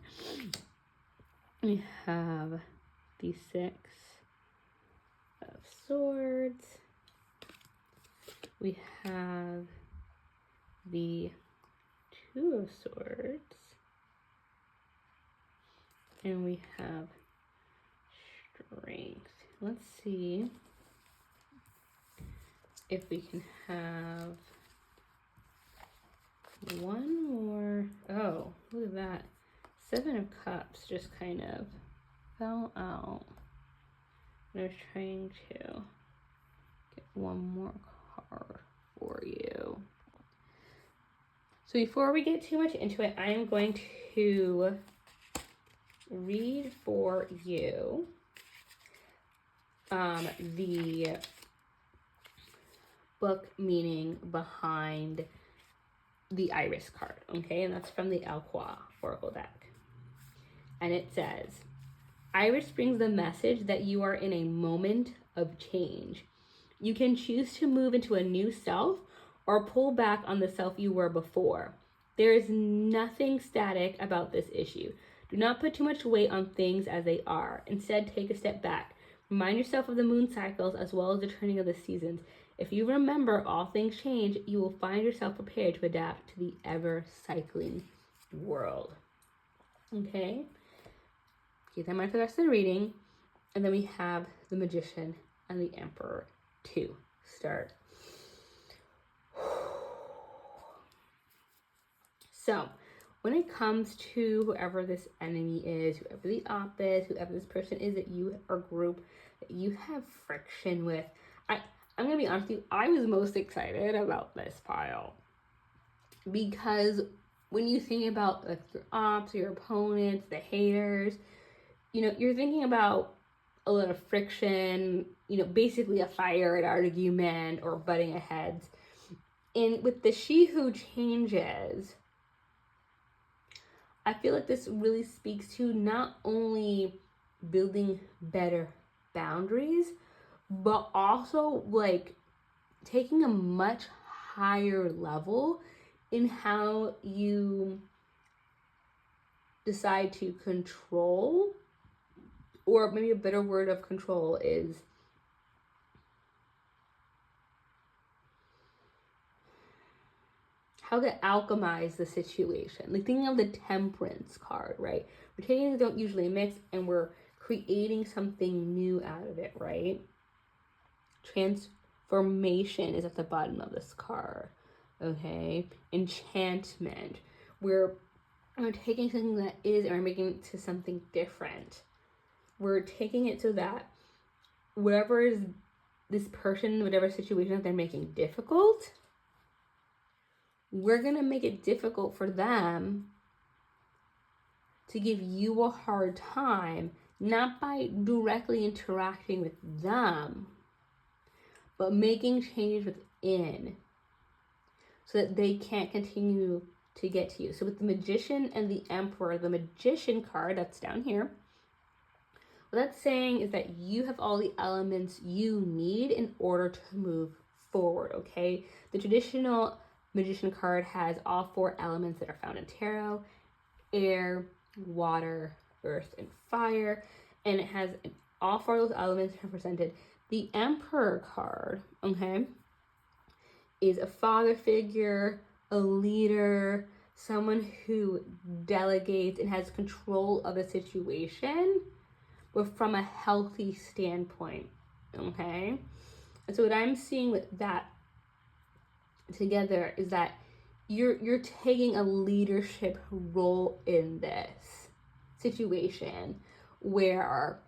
Speaker 1: We have the 6 of Swords. We have the 2 of Swords. And we have Strength. Let's see if we can have one more. Oh, look at that. 7 of Cups just kind of fell out. I was trying to get one more card for you. So before we get too much into it, I am going to read for you the book meaning behind the Iris card, okay? And that's from the Alqua Oracle deck. And it says, Iris brings the message that you are in a moment of change. You can choose to move into a new self or pull back on the self you were before. There is nothing static about this issue. Do not put too much weight on things as they are. Instead, take a step back. Remind yourself of the moon cycles as well as the turning of the seasons. If you remember all things change, you will find yourself prepared to adapt to the ever-cycling world. Okay? Keep that in mind for the rest of the reading. And then we have the Magician and the Emperor to start. So, when it comes to whoever this enemy is, whoever the op is, whoever this person is that you or group that you have friction with, I'm going to be honest with you, I was most excited about this pile. Because when you think about like your ops, your opponents, the haters, you know, you're thinking about a lot of friction, you know, basically a fire, an argument, or butting of heads. And with the She Who Changes, I feel like this really speaks to not only building better boundaries, but also like taking a much higher level in how you decide to control, or maybe a better word of control is how to alchemize the situation. Like thinking of the Temperance card, right? We're taking things that don't usually mix and we're creating something new out of it, right? Transformation is at the bottom of this card, okay? Enchantment. We're taking something that is and we're making it to something different. We're taking it so that whatever is this person, whatever situation that they're making difficult, we're going to make it difficult for them to give you a hard time, not by directly interacting with them, but making change within so that they can't continue to get to you. So with the Magician and the Emperor, the Magician card that's down here, what that's saying is that you have all the elements you need in order to move forward, okay? The traditional Magician card has all 4 elements that are found in tarot: air, water, earth, and fire. And it has all 4 of those elements represented. The Emperor card, okay, is a father figure, a leader, someone who delegates and has control of a situation. but from a healthy standpoint, okay? And so what I'm seeing with that together is that you're taking a leadership role in this situation where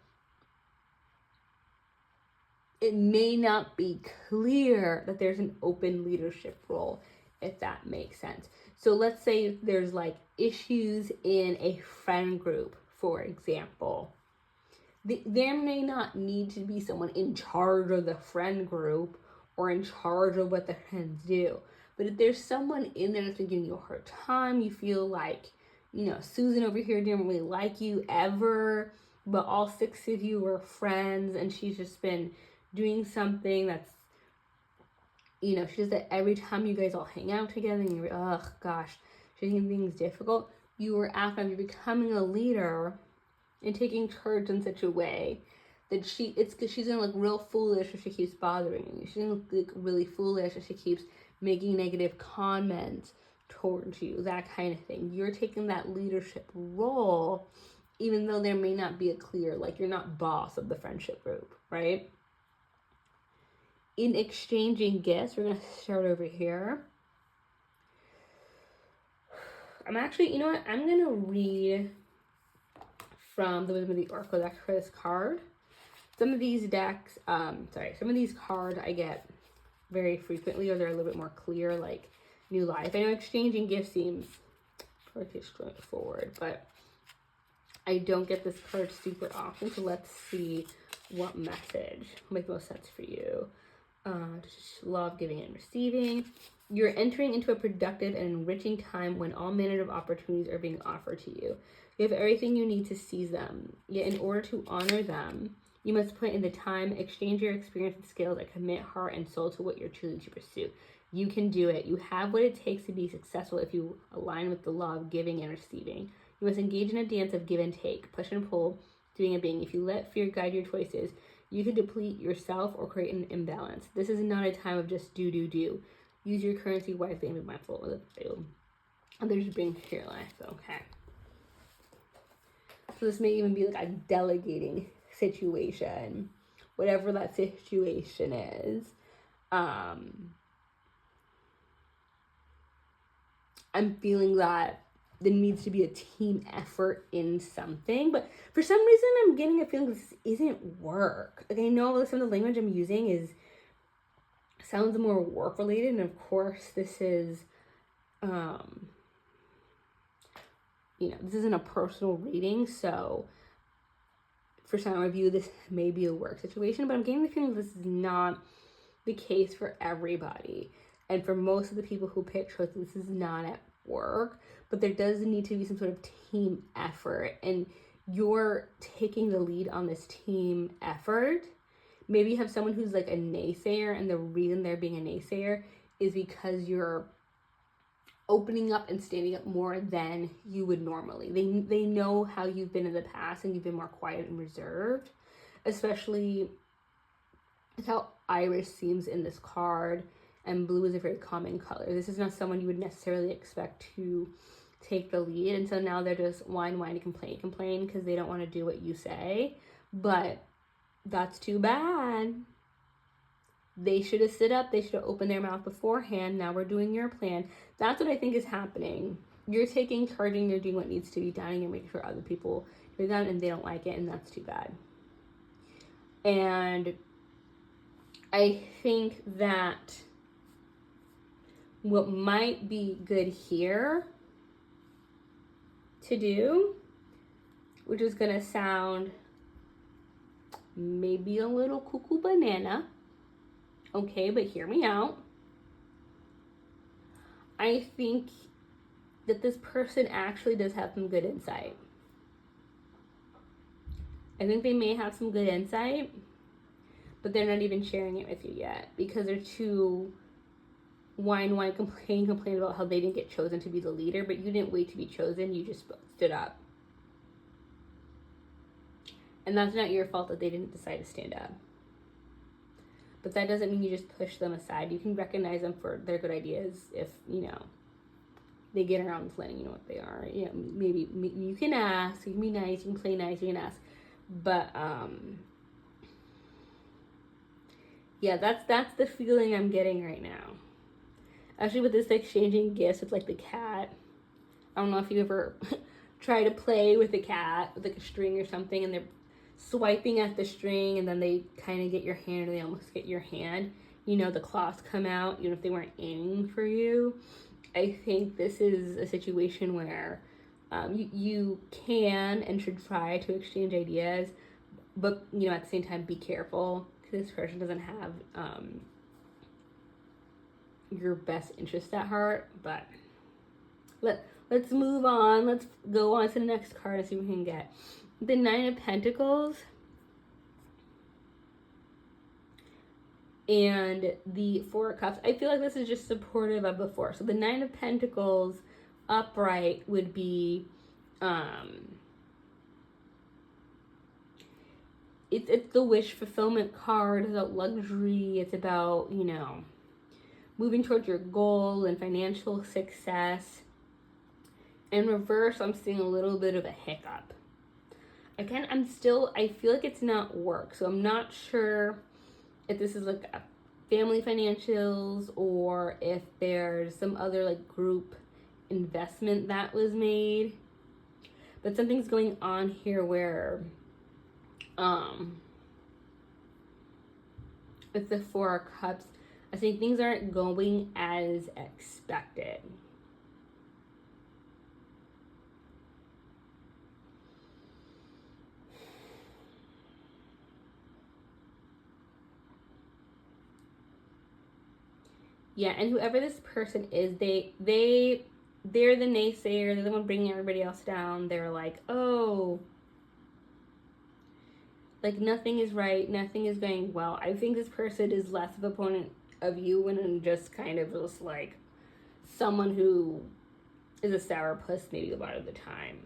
Speaker 1: it may not be clear that there's an open leadership role, if that makes sense. So let's say there's like issues in a friend group, for example. There may not need to be someone in charge of the friend group or in charge of what the friends do. But if there's someone in there that's been giving you a hard time, you feel like, Susan over here didn't really like you ever, but all 6 of you were friends and she's just been doing something that's, she does that every time you guys all hang out together and you're, oh gosh, she's making things difficult. You were you're becoming a leader and taking charge in such a way that it's because she's gonna look real foolish if she keeps bothering you. She's gonna look really foolish if she keeps making negative comments towards you, that kind of thing. You're taking that leadership role, even though there may not be a clear, like, you're not boss of the friendship group, right? In exchanging gifts, we're gonna start over here. I'm actually, I'm gonna read from the Wisdom of the Oracle deck for this card. Some of these cards I get very frequently, or they're a little bit more clear, like New Life. I know exchanging gifts seems pretty straightforward, but I don't get this card super often, so let's see what message will make the most sense for you. Love, giving and receiving. You're entering into a productive and enriching time when all manner of opportunities are being offered to you. You have everything you need to seize them. Yet in order to honor them, you must put in the time, exchange your experience and skills, and commit heart and soul to what you're choosing to pursue. You can do it. You have what it takes to be successful if you align with the law of giving and receiving. You must engage in a dance of give and take, push and pull, doing and being. If you let fear guide your choices, you could deplete yourself or create an imbalance. This is not a time of just do. Use your currency wisely and be mindful of the others bring to your life. Okay. So this may even be like a delegating situation, whatever that situation is. I'm feeling that there needs to be a team effort in something, but for some reason I'm getting a feeling this isn't work. Like, I know some of the language I'm using sounds more work related, and of course this is this isn't a personal reading, so for some of you this may be a work situation, but I'm getting the feeling this is not the case for everybody, and for most of the people who pick choice, this is not at work, but there does need to be some sort of team effort, and you're taking the lead on this team effort. Maybe you have someone who's like a naysayer, and the reason they're being a naysayer is because you're opening up and standing up more than you would normally. They know how you've been in the past, and you've been more quiet and reserved, especially how Iris seems in this card, and blue is a very common color. This is not someone you would necessarily expect to take the lead, and so now they're just whine and complain because they don't want to do what you say, but that's too bad. They should have stood up. They should have opened their mouth beforehand. Now we're doing your plan. That's what I think is happening. You're taking charge and you're doing what needs to be done, and you're making sure other people do that, and they don't like it, and that's too bad. And I think that what might be good here to do, which is going to sound maybe a little cuckoo banana, okay, but hear me out. I think that this person actually does have some good insight. I think they may have some good insight, but they're not even sharing it with you yet because they're too whine, complain about how they didn't get chosen to be the leader, but you didn't wait to be chosen, you just stood up. And that's not your fault that they didn't decide to stand up. But that doesn't mean you just push them aside. You can recognize them for their good ideas if, they get around to letting you know what they are. Maybe you can ask, you can be nice, you can play nice, you can ask. But yeah, that's the feeling I'm getting right now. Actually, with this exchanging gifts with like the cat, I don't know if you ever try to play with a cat with like a string or something, and they're swiping at the string, and then they kind of get your hand, and they almost get your hand. You know, the claws come out, even if they weren't aiming for you. I think this is a situation where you can and should try to exchange ideas, but you know, at the same time, be careful because this person doesn't have your best interest at heart. But let's move on. Let's go on to the next card and see what we can get. The Nine of Pentacles and the Four of Cups. I feel like this is just supportive of the Four. So the Nine of Pentacles upright would be it's the wish fulfillment card. It's about luxury. It's about, you know, moving towards your goal and financial success. In reverse, I'm seeing a little bit of a hiccup. Again, I feel like it's not work. So I'm not sure if this is like a family financials or if there's some other like group investment that was made. But something's going on here where with the Four of Cups, I think things aren't going as expected. Yeah, and whoever this person is, they're the naysayer. They're the one bringing everybody else down. They're like, oh, like nothing is right, nothing is going well. I think this person is less of an opponent of you and just kind of just like someone who is a sourpuss maybe a lot of the time.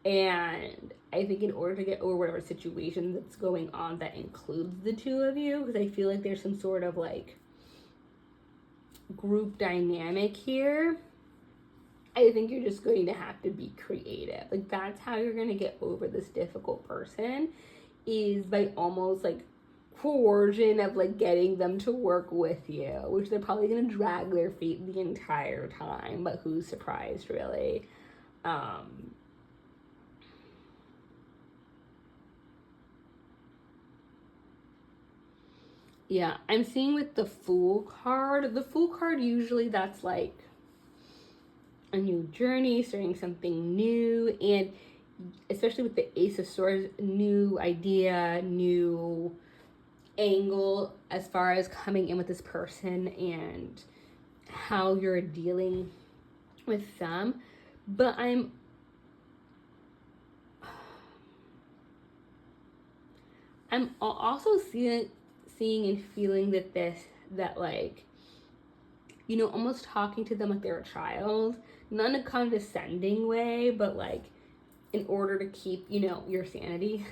Speaker 1: And I think in order to get over whatever situation that's going on that includes the two of you, because I feel like there's some sort of like group dynamic here, I think you're just going to have to be creative. Like that's how you're going to get over this difficult person, is by almost like coercion of like getting them to work with you, which they're probably going to drag their feet the entire time, but who's surprised really. Yeah, I'm seeing with the Fool card. The Fool card, usually that's like a new journey, starting something new, and especially with the Ace of Swords, new idea, new angle as far as coming in with this person and how you're dealing with them. But I'm also seeing and feeling that like, you know, almost talking to them like they're a child, not in a condescending way, but like in order to keep, you know, your sanity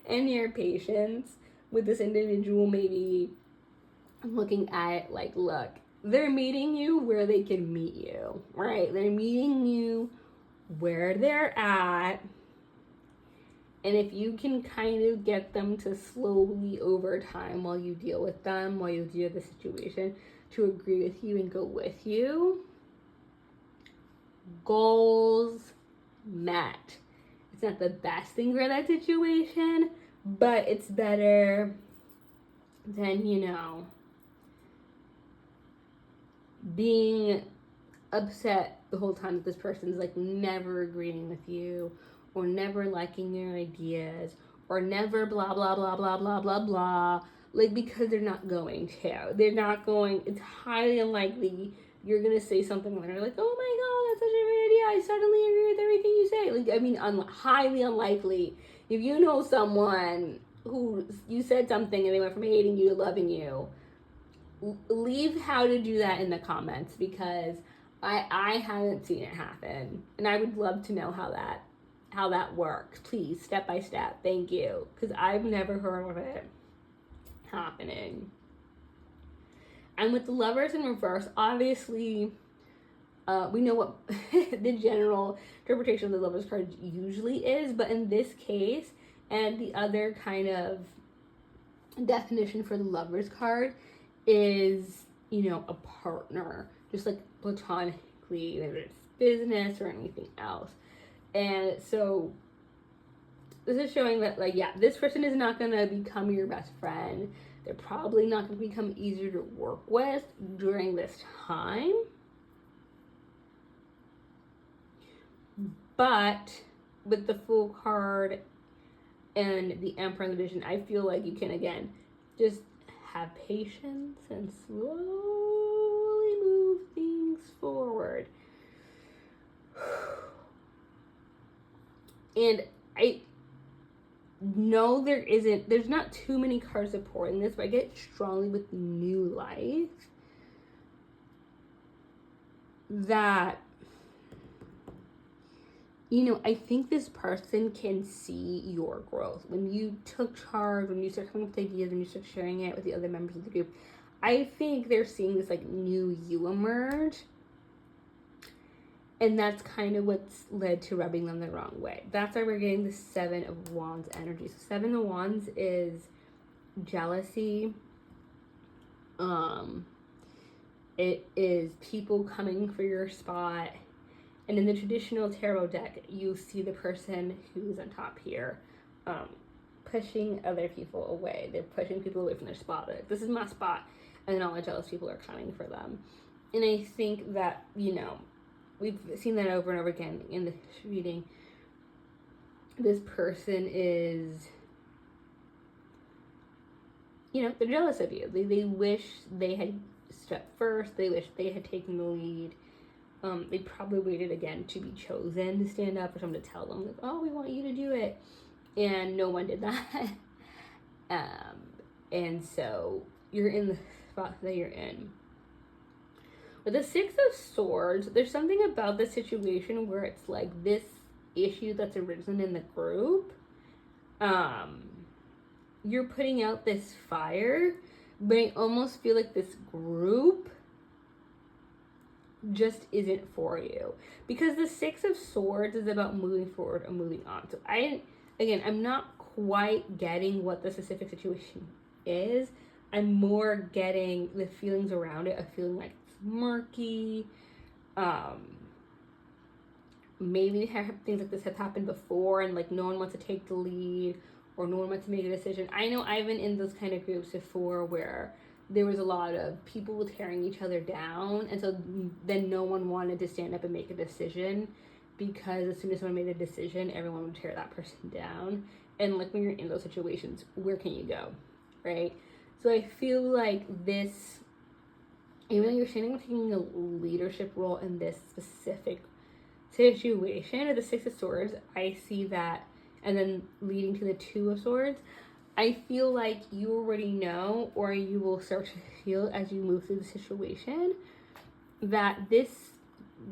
Speaker 1: and your patience with this individual. Maybe looking at like, look, they're meeting you where they can meet you, right? They're meeting you where they're at. And if you can kind of get them to slowly over time while you deal with them, while you deal with the situation, to agree with you and go with you, goals met. It's not the best thing for that situation, but it's better than, you know, being upset the whole time that this person's like never agreeing with you, or never liking your ideas, or never blah blah blah blah blah blah blah, like because they're not going to. They're not going. It's highly unlikely you're gonna say something and they're like, oh my god, that's such a great idea, I suddenly agree with everything you say. Like, I mean, highly unlikely. If you know someone who you said something and they went from hating you to loving you, leave how to do that in the comments, because I haven't seen it happen, and I would love to know how that works. Please, step by step. Thank you, because I've never heard of it happening. And with the Lovers in reverse, obviously, We know what the general interpretation of the Lover's card usually is, but in this case, and the other kind of definition for the Lover's card is, a partner, just like platonically, whether it's business or anything else. And so this is showing that, like, yeah, this person is not going to become your best friend. They're probably not going to become easier to work with during this time. But with the Fool card and the Emperor and the Vision, I feel like you can, again, just have patience and slowly move things forward. And I know there's not too many cards supporting this, but I get strongly with New Life that, I think this person can see your growth. When you took charge, when you start coming up with ideas, when you start sharing it with the other members of the group, I think they're seeing this, like, new you emerge. And that's kind of what's led to rubbing them the wrong way. That's why we're getting the 7 of Wands energy. So 7 of Wands is jealousy. It is people coming for your spot. And in the traditional tarot deck, you see the person who's on top here, pushing other people away. They're pushing people away from their spot. Like, this is my spot. And then all the jealous people are coming for them. And I think that, we've seen that over and over again in this reading. This person is, they're jealous of you. They wish they had stepped first. They wish they had taken the lead. They probably waited again to be chosen to stand up for someone to tell them, like, oh, we want you to do it. And no one did that. And so you're in the spot that you're in. With the 6 of Swords, there's something about the situation where it's like this issue that's arisen in the group. You're putting out this fire, but I almost feel like this group just isn't for you. Because the 6 of Swords is about moving forward and moving on. So I'm not quite getting what the specific situation is. I'm more getting the feelings around it of feeling like murky. Maybe things like this have happened before and, like, no one wants to take the lead or no one wants to make a decision. I know I've been in those kind of groups before where there was a lot of people tearing each other down, and so then no one wanted to stand up and make a decision, because as soon as someone made a decision, everyone would tear that person down. And, like, when you're in those situations, where can you go, right? So I feel like this, even though you're standing up taking a leadership role in this specific situation, or the 6 of Swords, I see that, and then leading to the 2 of Swords, I feel like you already know, or you will start to feel as you move through the situation, that this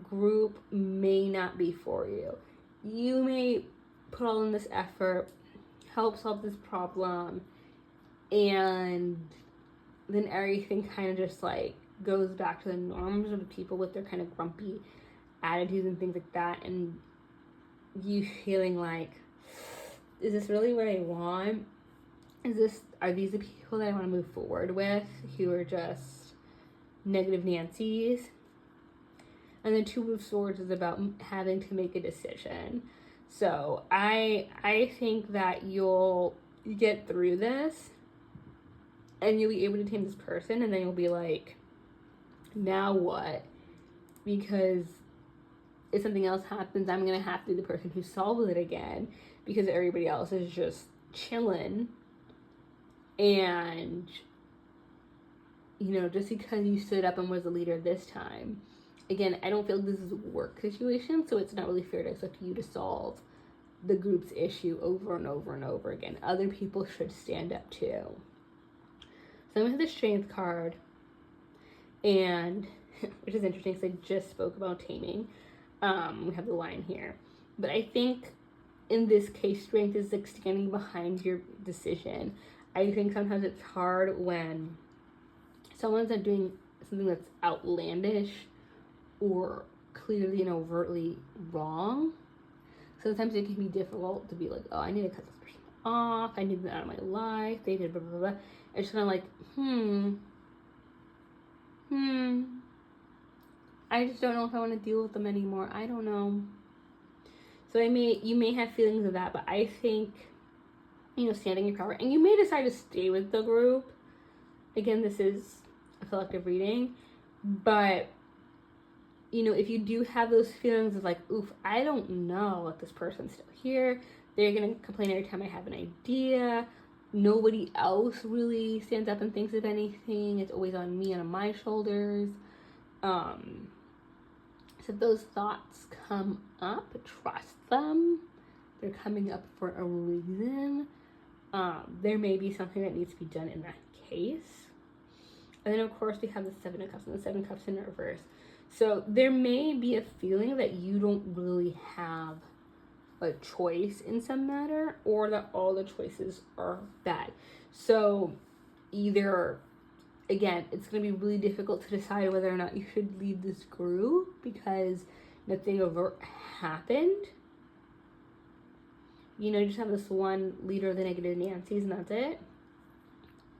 Speaker 1: group may not be for you. You may put all in this effort, help solve this problem, and then everything kind of just, like, goes back to the norms of the people with their kind of grumpy attitudes and things like that, and you feeling like, is this really what I want? Are these the people that I want to move forward with, who are just negative Nancy's? And the 2 of Swords is about having to make a decision. So I think that you'll get through this and you'll be able to tame this person, and then you'll be like, now what? Because if something else happens, I'm going to have to be the person who solves it again, because everybody else is just chilling. And, just because you stood up and was the leader this time, again, I don't feel like this is a work situation, so it's not really fair to expect you to solve the group's issue over and over and over again. Other people should stand up too. So I'm going to have the Strength card, and which is interesting because I just spoke about taming. We have the line here, but I think in this case, strength is, like, standing behind your decision. I think sometimes it's hard when someone's not doing something that's outlandish or clearly and overtly wrong. Sometimes it can be difficult to be like, oh, I need to cut this person off. I need them out of my life. They did blah, blah, blah. It's kind of like, I just don't know if I want to deal with them anymore. I don't know. So you may have feelings of that, but I think, standing your power, and you may decide to stay with the group. Again, this is a collective reading, but if you do have those feelings of like, oof, I don't know if this person's still here. They're going to complain every time I have an idea. Nobody else really stands up and thinks of anything. It's always on me and on my shoulders. So if those thoughts come up, trust them. They're coming up for a reason. There may be something that needs to be done in that case. And then, of course, we have the Seven of Cups and the Seven of Cups in reverse. So there may be a feeling that you don't really have a choice in some matter, or that all the choices are bad. So either, again, it's going to be really difficult to decide whether or not you should leave this group because nothing overt happened. You just have this one leader of the negative Nancy's and that's it.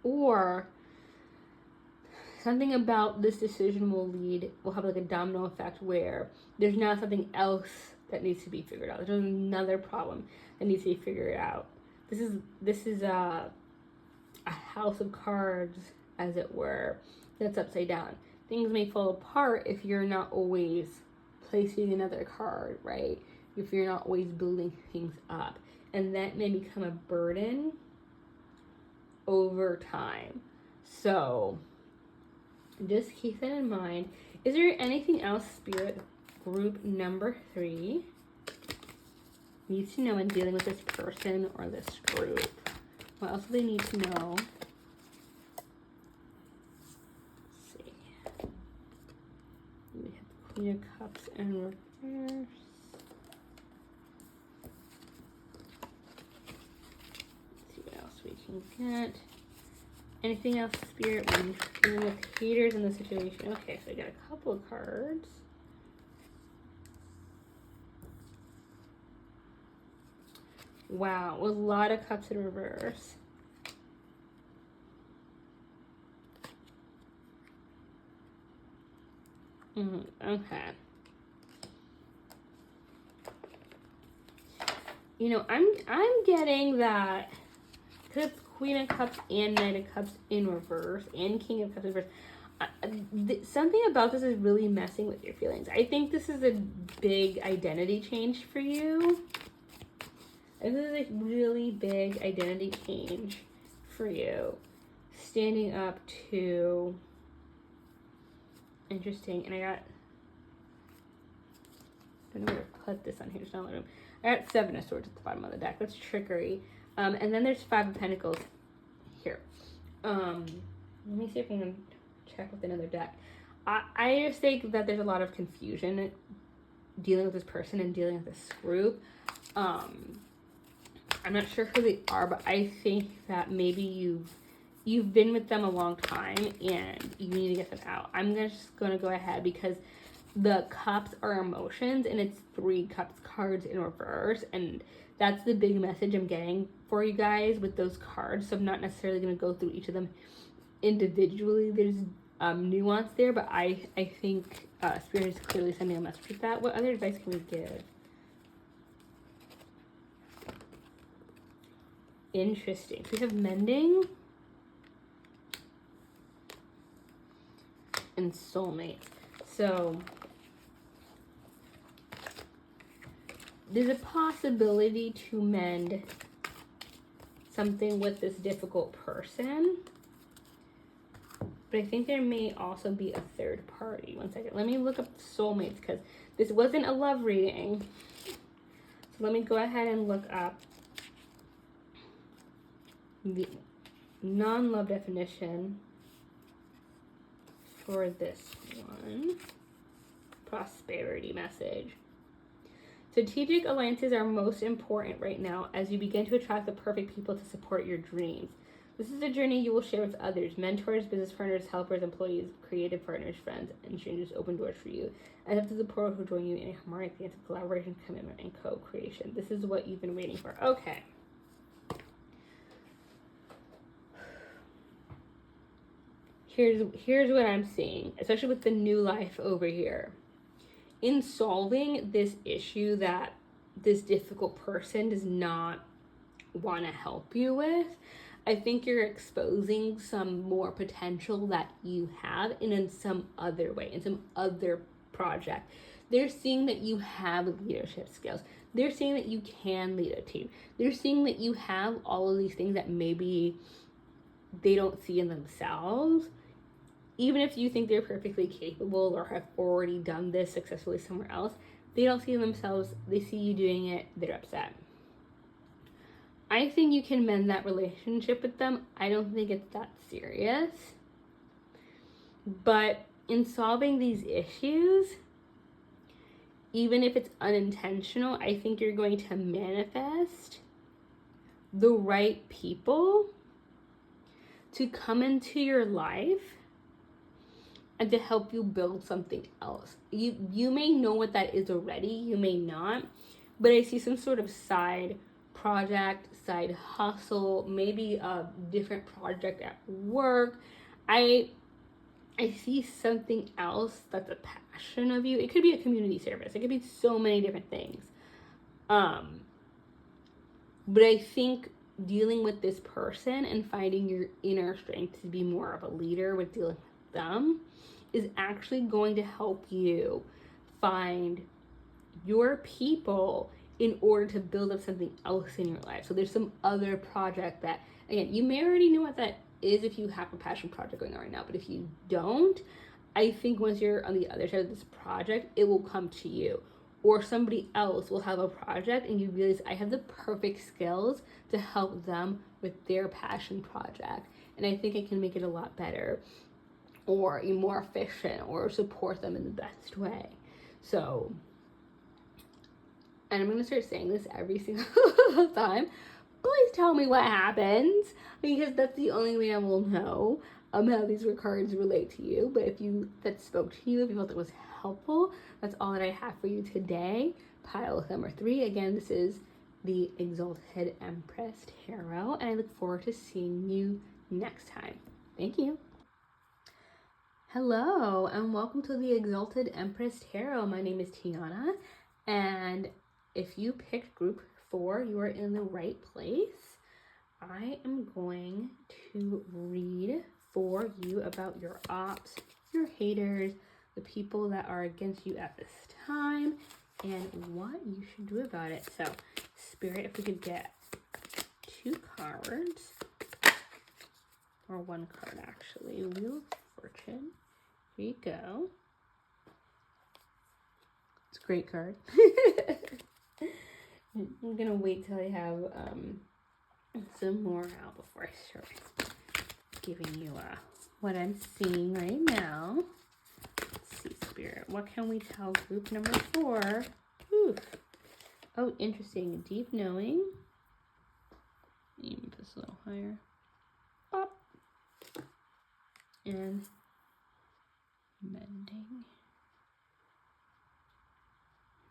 Speaker 1: Or something about this decision will have like a domino effect where there's now something else that needs to be figured out. There's another problem that needs to be figured out. This is a house of cards, as it were, that's upside down. Things may fall apart if you're not always placing another card, right? If you're not always building things up. And that may become a burden over time. So just keep that in mind. Is there anything else, Spirit, group number 3 needs to know in dealing with this person or this group? What else do they need to know? Let's see. We have the Queen of Cups in reverse. Let's see what else we can get. Anything else, Spirit, when you're dealing with haters in the situation? Okay, so I got a couple of cards. Wow, a lot of cups in reverse. Okay. I'm getting that because it's Queen of Cups and Knight of Cups in reverse and King of Cups in reverse. Something about this is really messing with your feelings. I think this is a big identity change for you. This is a really big identity change for you. Standing up to... Interesting. And I don't know where to put this on here. It's not in the room. I got 7 of Swords at the bottom of the deck. That's trickery. And then there's 5 of Pentacles here. Let me see if I can check with another deck. I just think that there's a lot of confusion dealing with this person and dealing with this group. I'm not sure who they are, but I think that maybe you've been with them a long time and you need to get them out. I'm just going to go ahead because the cups are emotions and it's 3 cups cards in reverse, and that's the big message I'm getting for you guys with those cards. So I'm not necessarily going to go through each of them individually. There's nuance there, but I think Spirit is clearly sending a message with that. What other advice can we give? Interesting. So we have mending and soulmates. So there's a possibility to mend something with this difficult person, but I think there may also be a third party. One second. Let me look up soulmates because this wasn't a love reading. So let me go ahead and look up the non-love definition for this one. Prosperity message. Strategic alliances are most important right now as you begin to attract the perfect people to support your dreams. This is a journey you will share with others, mentors, business partners, helpers, employees, creative partners, friends, and strangers. Open doors for you. And up to the portal who join you in a harmonic dance of collaboration, commitment, and co-creation. This is what you've been waiting for. Okay. Here's what I'm seeing, especially with the new life over here. In solving this issue that this difficult person does not want to help you with, I think you're exposing some more potential that you have in some other way, in some other project. They're seeing that you have leadership skills. They're seeing that you can lead a team. They're seeing that you have all of these things that maybe they don't see in themselves. Even if you think they're perfectly capable or have already done this successfully somewhere else, they don't see themselves. They see you doing it, they're upset. I think you can mend that relationship with them. I don't think it's that serious. But in solving these issues, even if it's unintentional, I think you're going to manifest the right people to come into your life and to help you build something else. You may know what that is already, you may not, but I see some sort of side project, side hustle, maybe a different project at work. I see something else that's a passion of you. It could be a community service. It could be so many different things. But I think dealing with this person and finding your inner strength to be more of a leader with dealing with them is actually going to help you find your people in order to build up something else in your life. So there's some other project that, again, you may already know what that is if you have a passion project going on right now, but if you don't, I think once you're on the other side of this project, it will come to you. Or somebody else will have a project and you realize, I have the perfect skills to help them with their passion project. And I think I can make it a lot better or more efficient or support them in the best way. So, and I'm going to start saying this every single time. Please tell me what happens, because that's the only way I will know how these cards relate to you. But if that spoke to you, if you felt it was helpful, that's all that I have for you today. Pile number 3. Again, this is the Exalted Empress Tarot, and I look forward to seeing you next time. Thank you. Hello, and welcome to the Exalted Empress Tarot. My name is Tiana, and if you picked group 4, you are in the right place. I am going to read for you about your ops, your haters, the people that are against you at this time, and what you should do about it. So, Spirit, if we could get 2 cards, or 1 card actually, Wheel of Fortune. Here you go. It's a great card. I'm gonna wait till I have some more out before I start giving you what I'm seeing right now. Let's see, Spirit. What can we tell group number 4? Oof. Oh, interesting. Deep knowing. Even this a little higher. Pop. And mending.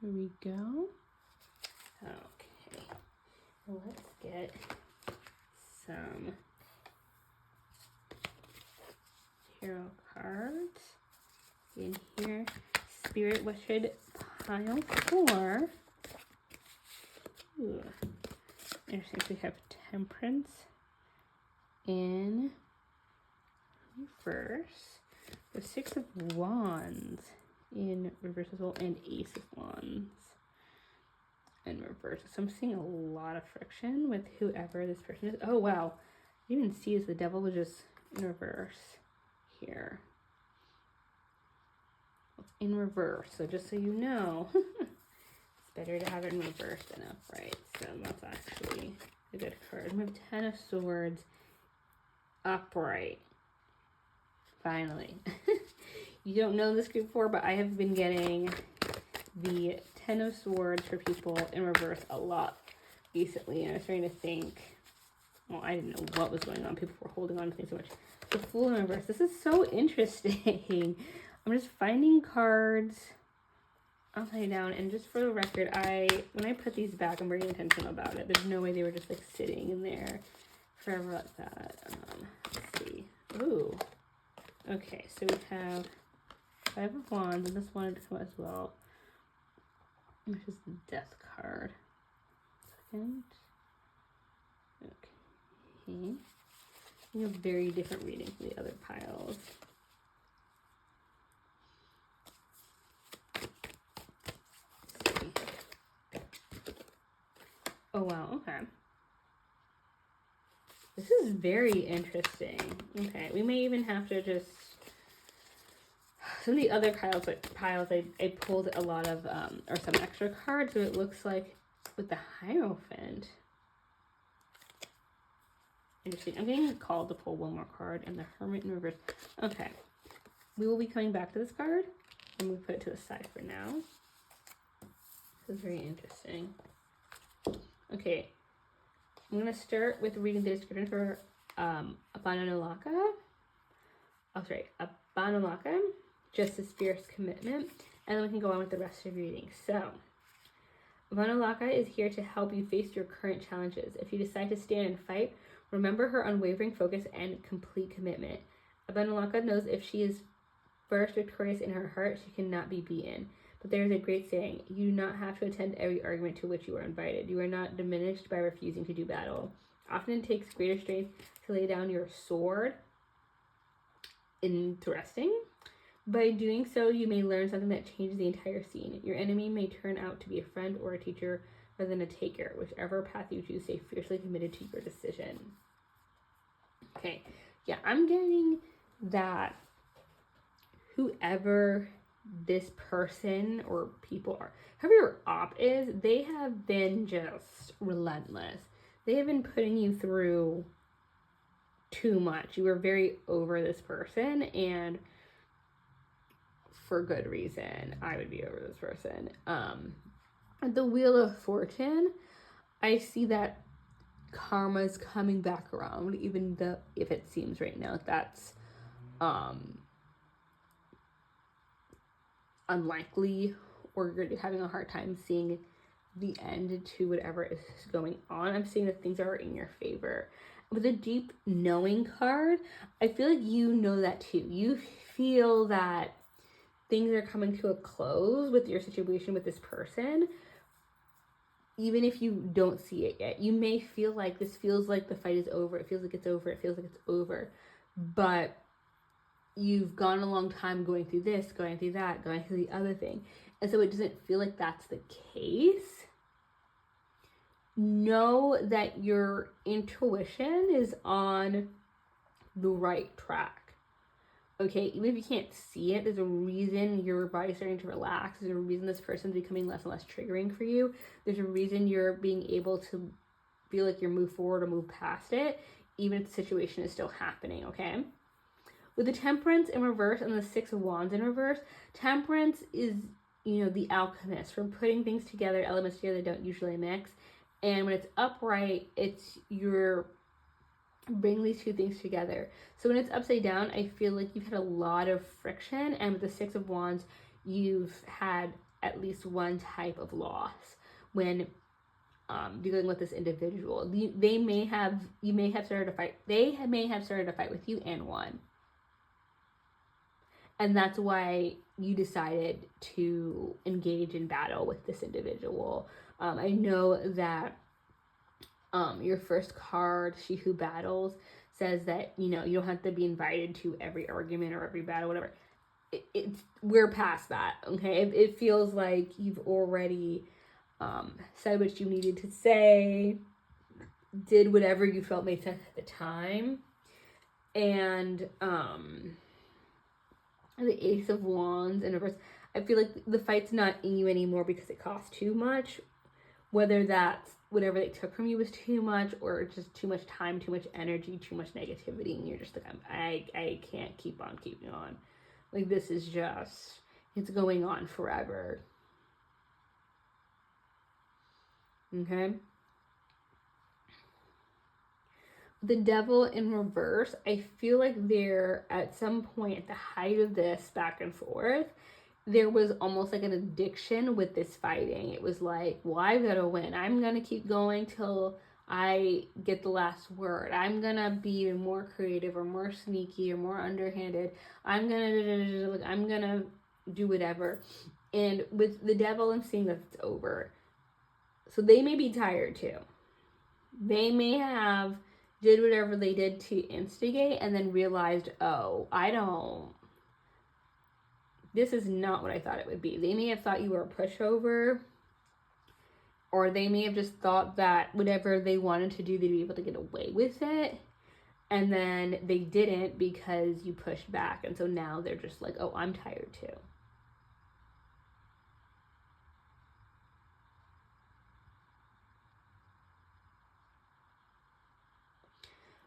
Speaker 1: Here we go. Okay. Let's get some tarot cards in here. Spirit, what should pile 4? Ooh. Interesting. We have Temperance in reverse. The 6 of Wands in reverse as well, and Ace of Wands in reverse. So I'm seeing a lot of friction with whoever this person is. Oh wow, you can see as the Devil was just in reverse here. It's in reverse, so just so you know, it's better to have it in reverse than upright. So that's actually a good card. We have 10 of Swords upright. Finally. You don't know this group before, but I have been getting the 10 of Swords for people in reverse a lot recently, and I'm starting to think Well, I didn't know what was going on. People were holding on to things so much. The Fool in reverse. This is so interesting. I'm just finding cards upside down, and just for the record, when I put these back, I'm very intentional about it. There's no way they were just like sitting in there forever like that. Let's see. Ooh. Okay, so we have Five of Wands, and this wanted to come as well, which is the Death card. Second. Okay. We have very different readings from the other piles. Oh wow, okay. This is very interesting. Okay, we may even have to just... Some of the other piles I pulled a lot of, or some extra cards, so it looks like with the Hierophant. Interesting. I'm getting called to pull one more card, and the Hermit in reverse. Okay. We will be coming back to this card, and we'll put it to the side for now. This is very interesting. Okay. I'm going to start with reading the description for Abanalaka. Oh, sorry. Abanalaka. Justice, Fierce Commitment. And then we can go on with the rest of the reading. So, Abanalaka is here to help you face your current challenges. If you decide to stand and fight, remember her unwavering focus and complete commitment. Abanalaka knows if she is first victorious in her heart, she cannot be beaten. But there is a great saying, you do not have to attend every argument to which you are invited. You are not diminished by refusing to do battle. Often it takes greater strength to lay down your sword. Interesting. By doing so, you may learn something that changes the entire scene. Your enemy may turn out to be a friend or a teacher rather than a taker. Whichever path you choose, stay fiercely committed to your decision. Okay, yeah, I'm getting that whoever this person or people are, whoever your op is, they have been just relentless. They have been putting you through too much. You were very over this person, and for good reason. I would be over this person. The Wheel of Fortune, I see that karma's coming back around, even though if it seems right now that's unlikely, or you're having a hard time seeing the end to whatever is going on. I'm seeing that things are in your favor. With the Deep Knowing card, I feel like you know that too. You feel that things are coming to a close with your situation with this person, even if you don't see it yet. You may feel like this feels like the fight is over. It feels like it's over. It feels like it's over. But you've gone a long time going through this, going through that, going through the other thing. And so it doesn't feel like that's the case. Know that your intuition is on the right track. Okay, even if you can't see it, there's a reason your body's starting to relax. There's a reason this person's becoming less and less triggering for you. There's a reason you're being able to feel like you're move forward or move past it, even if the situation is still happening, okay? With the Temperance in reverse and the Six of Wands in reverse, Temperance is, the alchemist, from putting things together, elements together that don't usually mix. And when it's upright, it's you're bring these two things together. So when it's upside down, I feel like you've had a lot of friction, and with the Six of Wands, you've had at least one type of loss when dealing with this individual. You may have started a fight. They may have started a fight with you and won. And that's why you decided to engage in battle with this individual. I know that your first card, She Who Battles, says that, you don't have to be invited to every argument or every battle, whatever. We're past that, okay? It feels like you've already said what you needed to say, did whatever you felt made sense at the time. And the Ace of Wands in reverse, I feel like the fight's not in you anymore because it costs too much. Whether that's whatever they took from you was too much, or just too much time, too much energy, too much negativity, and you're just like, I can't keep on keeping on. Like, this is just, it's going on forever. Okay? The Devil in reverse, I feel like they're at some point at the height of this back and forth, there was almost like an addiction with this fighting. It was like, well, I've got to win. I'm going to keep going till I get the last word. I'm going to be even more creative or more sneaky or more underhanded. I'm going to do whatever. And with the Devil, I'm seeing that it's over. So they may be tired too. They may have did whatever they did to instigate and then realized, oh, this is not what I thought it would be. They may have thought you were a pushover, or they may have just thought that whatever they wanted to do, they'd be able to get away with it. And then they didn't because you pushed back. And so now they're just like, oh, I'm tired too.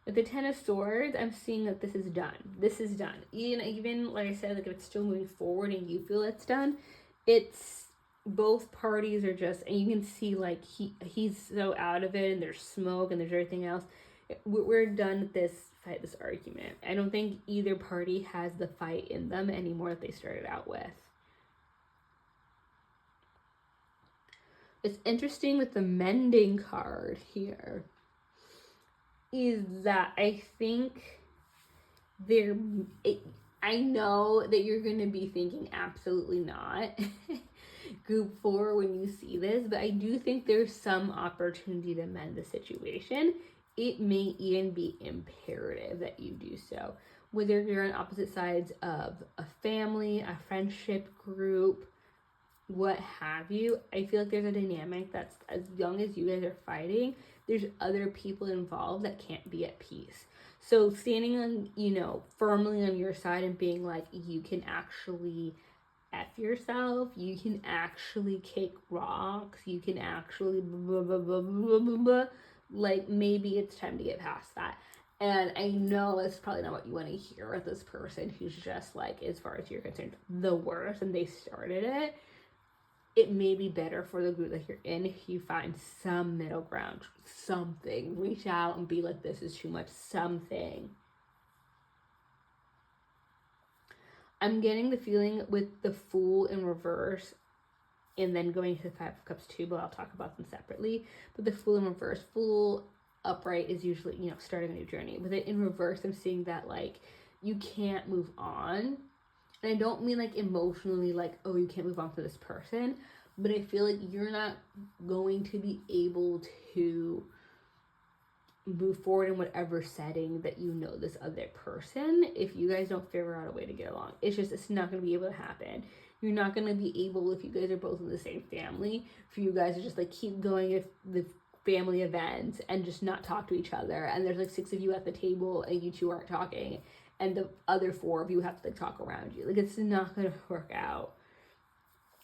Speaker 1: With the Ten of Swords, I'm seeing that this is done. This is done. Even like I said, like if it's still moving forward and you feel it's done, it's both parties are just, and you can see like he's so out of it, and there's smoke and there's everything else. We're done with this fight, this argument. I don't think either party has the fight in them anymore that they started out with. It's interesting with the mending card here is that I think I know that you're going to be thinking absolutely not group 4 when you see this, but I do think there's some opportunity to mend the situation. It may even be imperative that you do so. Whether you're on opposite sides of a family, a friendship group, what have you, I feel like there's a dynamic that's, as long as you guys are fighting, there's other people involved that can't be at peace. So standing on, firmly on your side and being like, you can actually F yourself, you can actually kick rocks, you can actually blah, blah, blah, blah, blah, blah. Like, maybe it's time to get past that. And I know it's probably not what you want to hear with this person who's just like, as far as you're concerned, the worst, and they started it. It may be better for the group that you're in if you find some middle ground, something. Reach out and be like, this is too much, something. I'm getting the feeling with the Fool in reverse and then going to the Five of Cups too, but I'll talk about them separately. But the Fool in reverse, Fool upright is usually, starting a new journey. With it in reverse, I'm seeing that, like, you can't move on. And I don't mean, like, emotionally, like, oh, you can't move on for this person. But I feel like you're not going to be able to move forward in whatever setting that you know this other person if you guys don't figure out a way to get along. It's not going to be able to happen. You're not going to be able, if you guys are both in the same family, for you guys to just, like, keep going at the family events and just not talk to each other. And there's, like, 6 of you at the table and you 2 aren't talking. And the other 4 of you have to, like, talk around you. Like, it's not going to work out.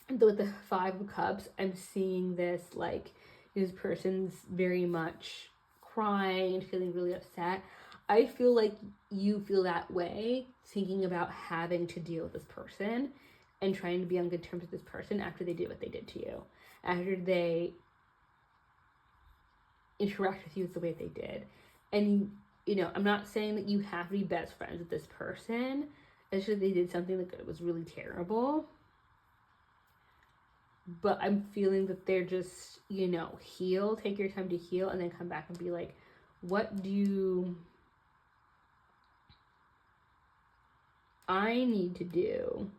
Speaker 1: And with the Five of Cups, I'm seeing this, like, this person's very much crying and feeling really upset. I feel like you feel that way, thinking about having to deal with this person and trying to be on good terms with this person after they did what they did to you. After they interact with you the way they did. And, I'm not saying that you have to be best friends with this person. It's just they did something that was really terrible. But I'm feeling that they're just, heal, take your time to heal, and then come back and be like, what do I need to do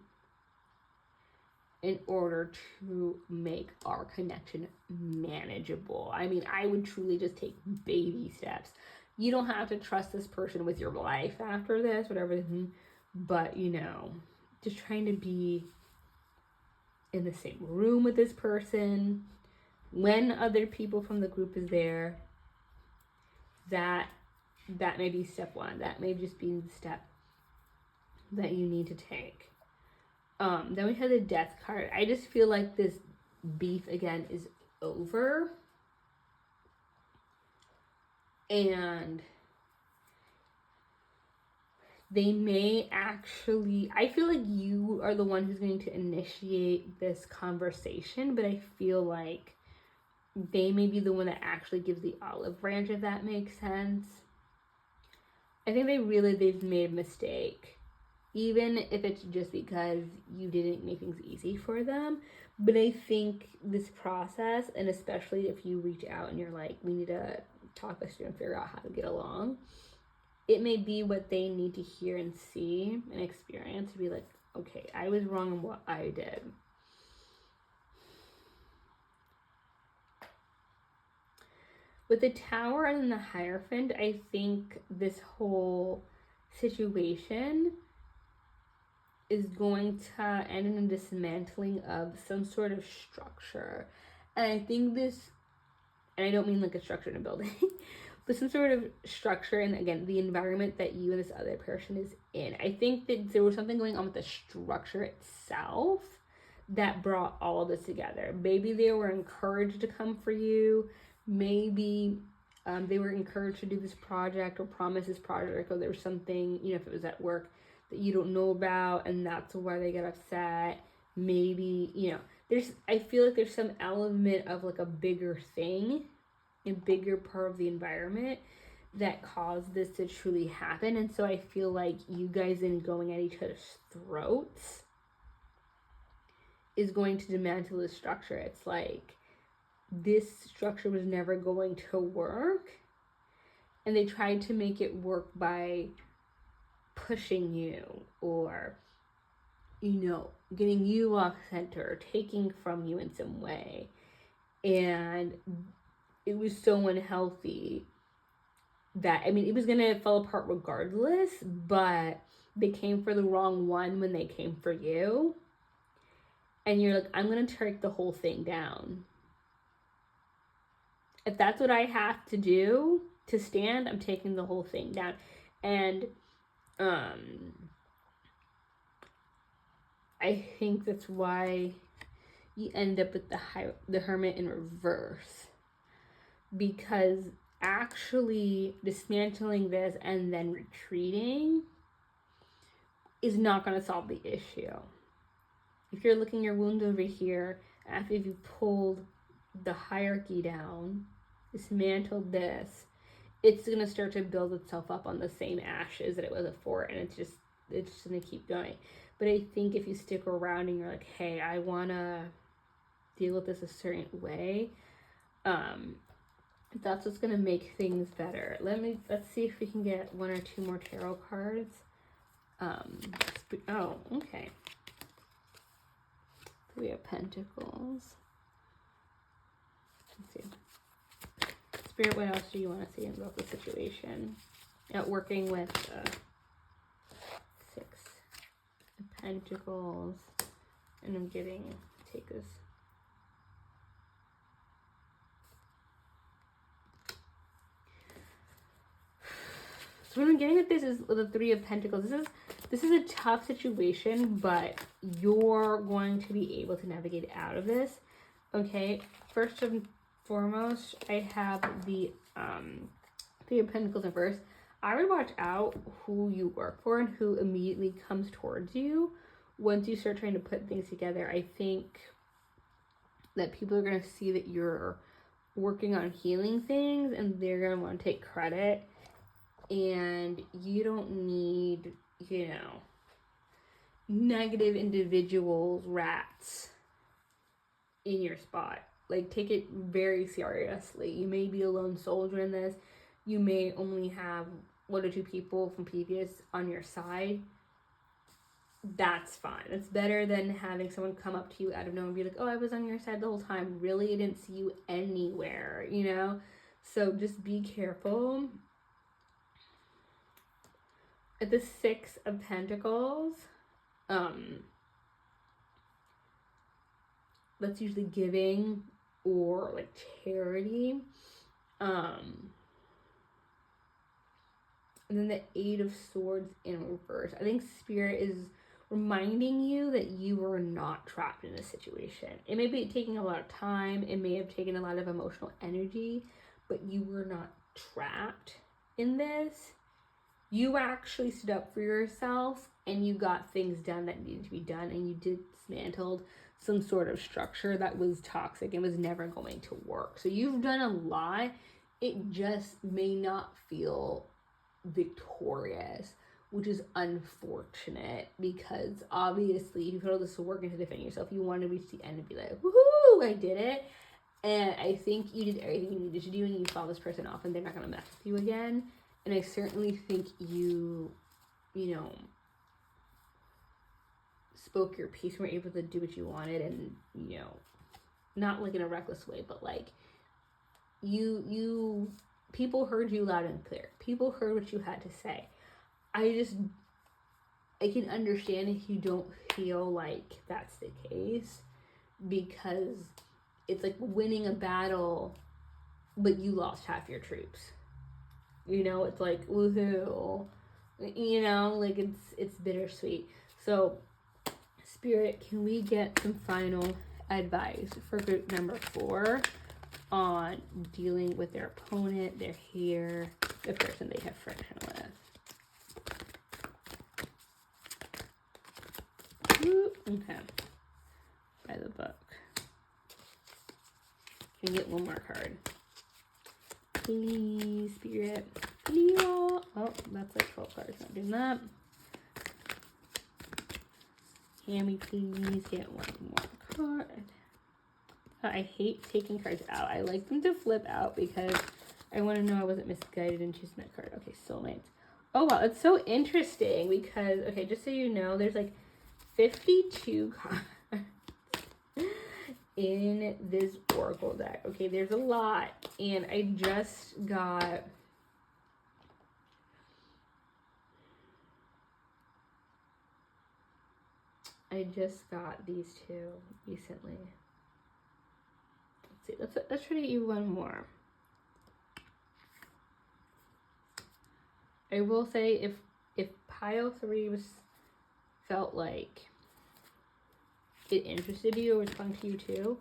Speaker 1: in order to make our connection manageable? I mean, I would truly just take baby steps. You don't have to trust this person with your life after this, whatever, but, just trying to be in the same room with this person when other people from the group is there. That may be step 1. That may just be the step that you need to take. Then we have the Death card. I just feel like this beef again is over, and they may actually, I feel like you are the one who's going to initiate this conversation, but I feel like they may be the one that actually gives the olive branch, if that makes sense. I think they've made a mistake. Even if it's just because you didn't make things easy for them. But I think this process, and especially if you reach out and you're like, we need to talk this through and figure out how to get along, it may be what they need to hear and see and experience to be like, okay, I was wrong in what I did. With the Tower and the Hierophant, I think this whole situation is going to end in a dismantling of some sort of structure. And I think this, and I don't mean like a structure in a building, but some sort of structure, and again, the environment that you and this other person is in. I think that there was something going on with the structure itself that brought all of this together. Maybe they were encouraged to come for you. Maybe they were encouraged to do this project or promise this project, or there was something, if it was at work that you don't know about, and that's why they get upset. Maybe, I feel like there's some element of like a bigger thing, a bigger part of the environment that caused this to truly happen. And so I feel like you guys in going at each other's throats is going to dismantle the structure. It's like this structure was never going to work, and they tried to make it work by pushing you or getting you off center, taking from you in some way, and it was so unhealthy that it was gonna fall apart regardless, but they came for the wrong one when they came for you, and you're like, I'm gonna take the whole thing down. If that's what I have to do to stand, I'm taking the whole thing down. And I think that's why you end up with the Hermit in reverse, because actually dismantling this and then retreating is not going to solve the issue. If you're looking your wounds over here, after you've pulled the hierarchy down, dismantled this, it's going to start to build itself up on the same ashes that it was before, and it's just going to keep going. But I think if you stick around and you're like, hey, I want to deal with this a certain way, that's what's going to make things better. Let's see if we can get one or two more tarot cards. Okay. Three of Pentacles. Let's see. Spirit, what else do you want to see about the situation? Working with Six of Pentacles. And I'm take this. So what I'm getting at this is the Three of Pentacles. This is a tough situation, but you're going to be able to navigate out of this. Okay, first and foremost, I have the Three of Pentacles in reverse. I would watch out who you work for and who immediately comes towards you once you start trying to put things together. I think that people are going to see that you're working on healing things, and they're going to want to take credit. And you don't need, negative individuals, rats in your spot. Like, take it very seriously. You may be a lone soldier in this. You may only have one or two people from previous on your side. That's fine. It's better than having someone come up to you out of nowhere and be like, oh, I was on your side the whole time. Really, I didn't see you anywhere, So just be careful. At the Six of Pentacles, that's usually giving or like charity. And then the Eight of Swords in reverse. I think Spirit is reminding you that you are not trapped in a situation. It may be taking a lot of time. It may have taken a lot of emotional energy, but you were not trapped in this. You actually stood up for yourself, and you got things done that needed to be done, and you dismantled some sort of structure that was toxic and was never going to work. So you've done a lot. It just may not feel victorious, which is unfortunate because obviously you put all this work into defending yourself. You want to reach the end and be like, woohoo, I did it. And I think you did everything you needed to do, and you saw this person off, and they're not going to mess with you again. And I certainly think you spoke your piece and were able to do what you wanted, and, not like in a reckless way, but like people heard you loud and clear. People heard what you had to say. I can understand if you don't feel like that's the case, because it's like winning a battle, but you lost half your troops. It's like, woohoo. Like it's bittersweet. So, Spirit, can we get some final advice for group number 4 on dealing with their opponent, their hair, the person they have friction with? Ooh, okay. By the book. Can you get one more card? Please, Spirit. Please. Oh, that's like 12 cards. Not doing that. Can we please get one more card? I hate taking cards out. I like them to flip out because I want to know I wasn't misguided in choosing that card. Okay, soulmates. Oh, wow. It's so interesting because, okay, just so you know, there's like 52 cards in this oracle deck. Okay, there's a lot. And I just got these two recently. Let's see. Let's try to get you one more. I will say if pile 3 felt like it interested you or was fun to you too,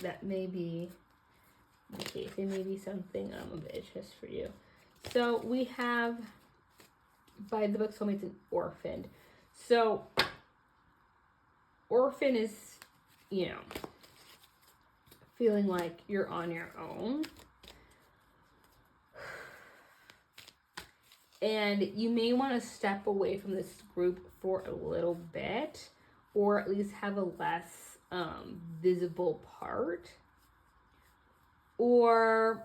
Speaker 1: that may be the case. It may be something of interest for you. So we have, by the book Soulmates, and Orphaned. So Orphan is, feeling like you're on your own. And you may want to step away from this group for a little bit, or at least have a less visible part. Or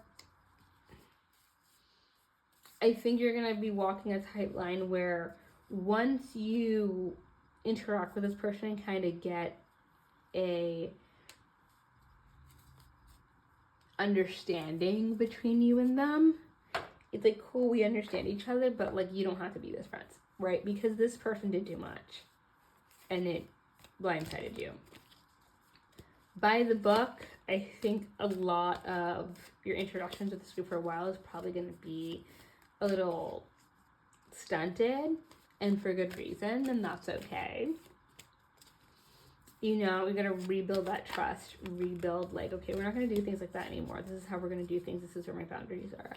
Speaker 1: I think you're going to be walking a tight line where once you interact with this person and kind of get a understanding between you and them, it's like, cool, we understand each other, but like, you don't have to be best friends, right? Because this person did too much and it blindsided you. By the book, I think a lot of your introductions with this group for a while is probably going to be a little stunted, and for good reason, and that's okay. We gotta rebuild that trust, rebuild, like, okay, we're not gonna do things like that anymore. This is how we're gonna do things. This is where my boundaries are.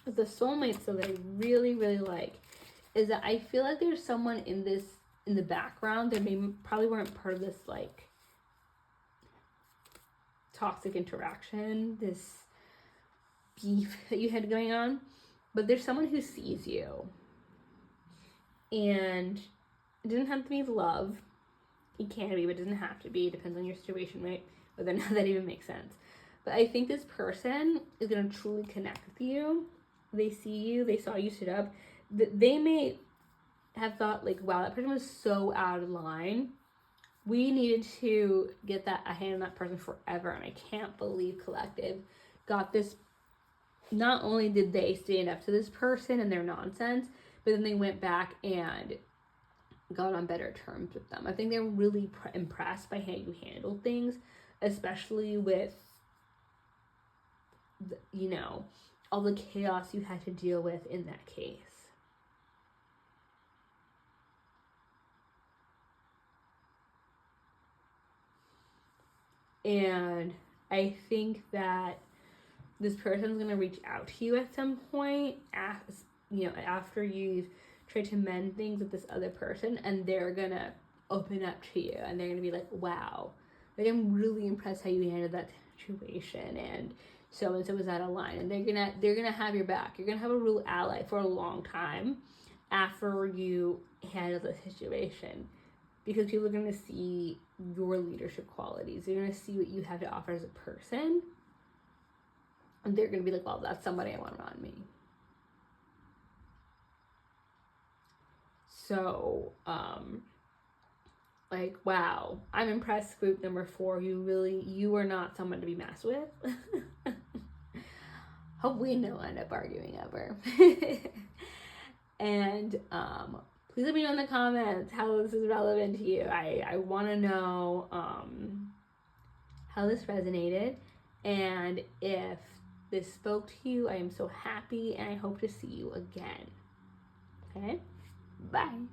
Speaker 1: The soulmates, though, that I really, really like is that I feel like there's someone in the background that probably weren't part of this, like, toxic interaction, this beef that you had going on, but there's someone who sees you, and it doesn't have to be love. It can be, but it doesn't have to be. It depends on your situation, right? Whether or not that even makes sense. But I think this person is going to truly connect with you. They see you. They saw you sit up. They may have thought, like, wow, that person was so out of line. We needed to get a hand on that person forever. And I can't believe Collective got this. Not only did they stand up to this person and their nonsense, but then they went back and got on better terms with them. I think they're really impressed by how you handled things, especially with, all the chaos you had to deal with in that case. And I think that this person's going to reach out to you at some point, after you've tried to mend things with this other person, and they're going to open up to you, and they're going to be like, wow, like, I'm really impressed how you handled that situation, and so was out of line, and they're gonna have your back. You're gonna have a real ally for a long time after you handle the situation, because people are gonna see your leadership qualities. They're gonna see what you have to offer as a person, and they're gonna be like, well, that's somebody I want around me. So, like, wow, I'm impressed, group number 4. You are not someone to be messed with. Hope we don't end up arguing ever. And please let me know in the comments how this is relevant to you. I want to know how this resonated, and if this spoke to you, I am so happy, and I hope to see you again. Okay? Bye.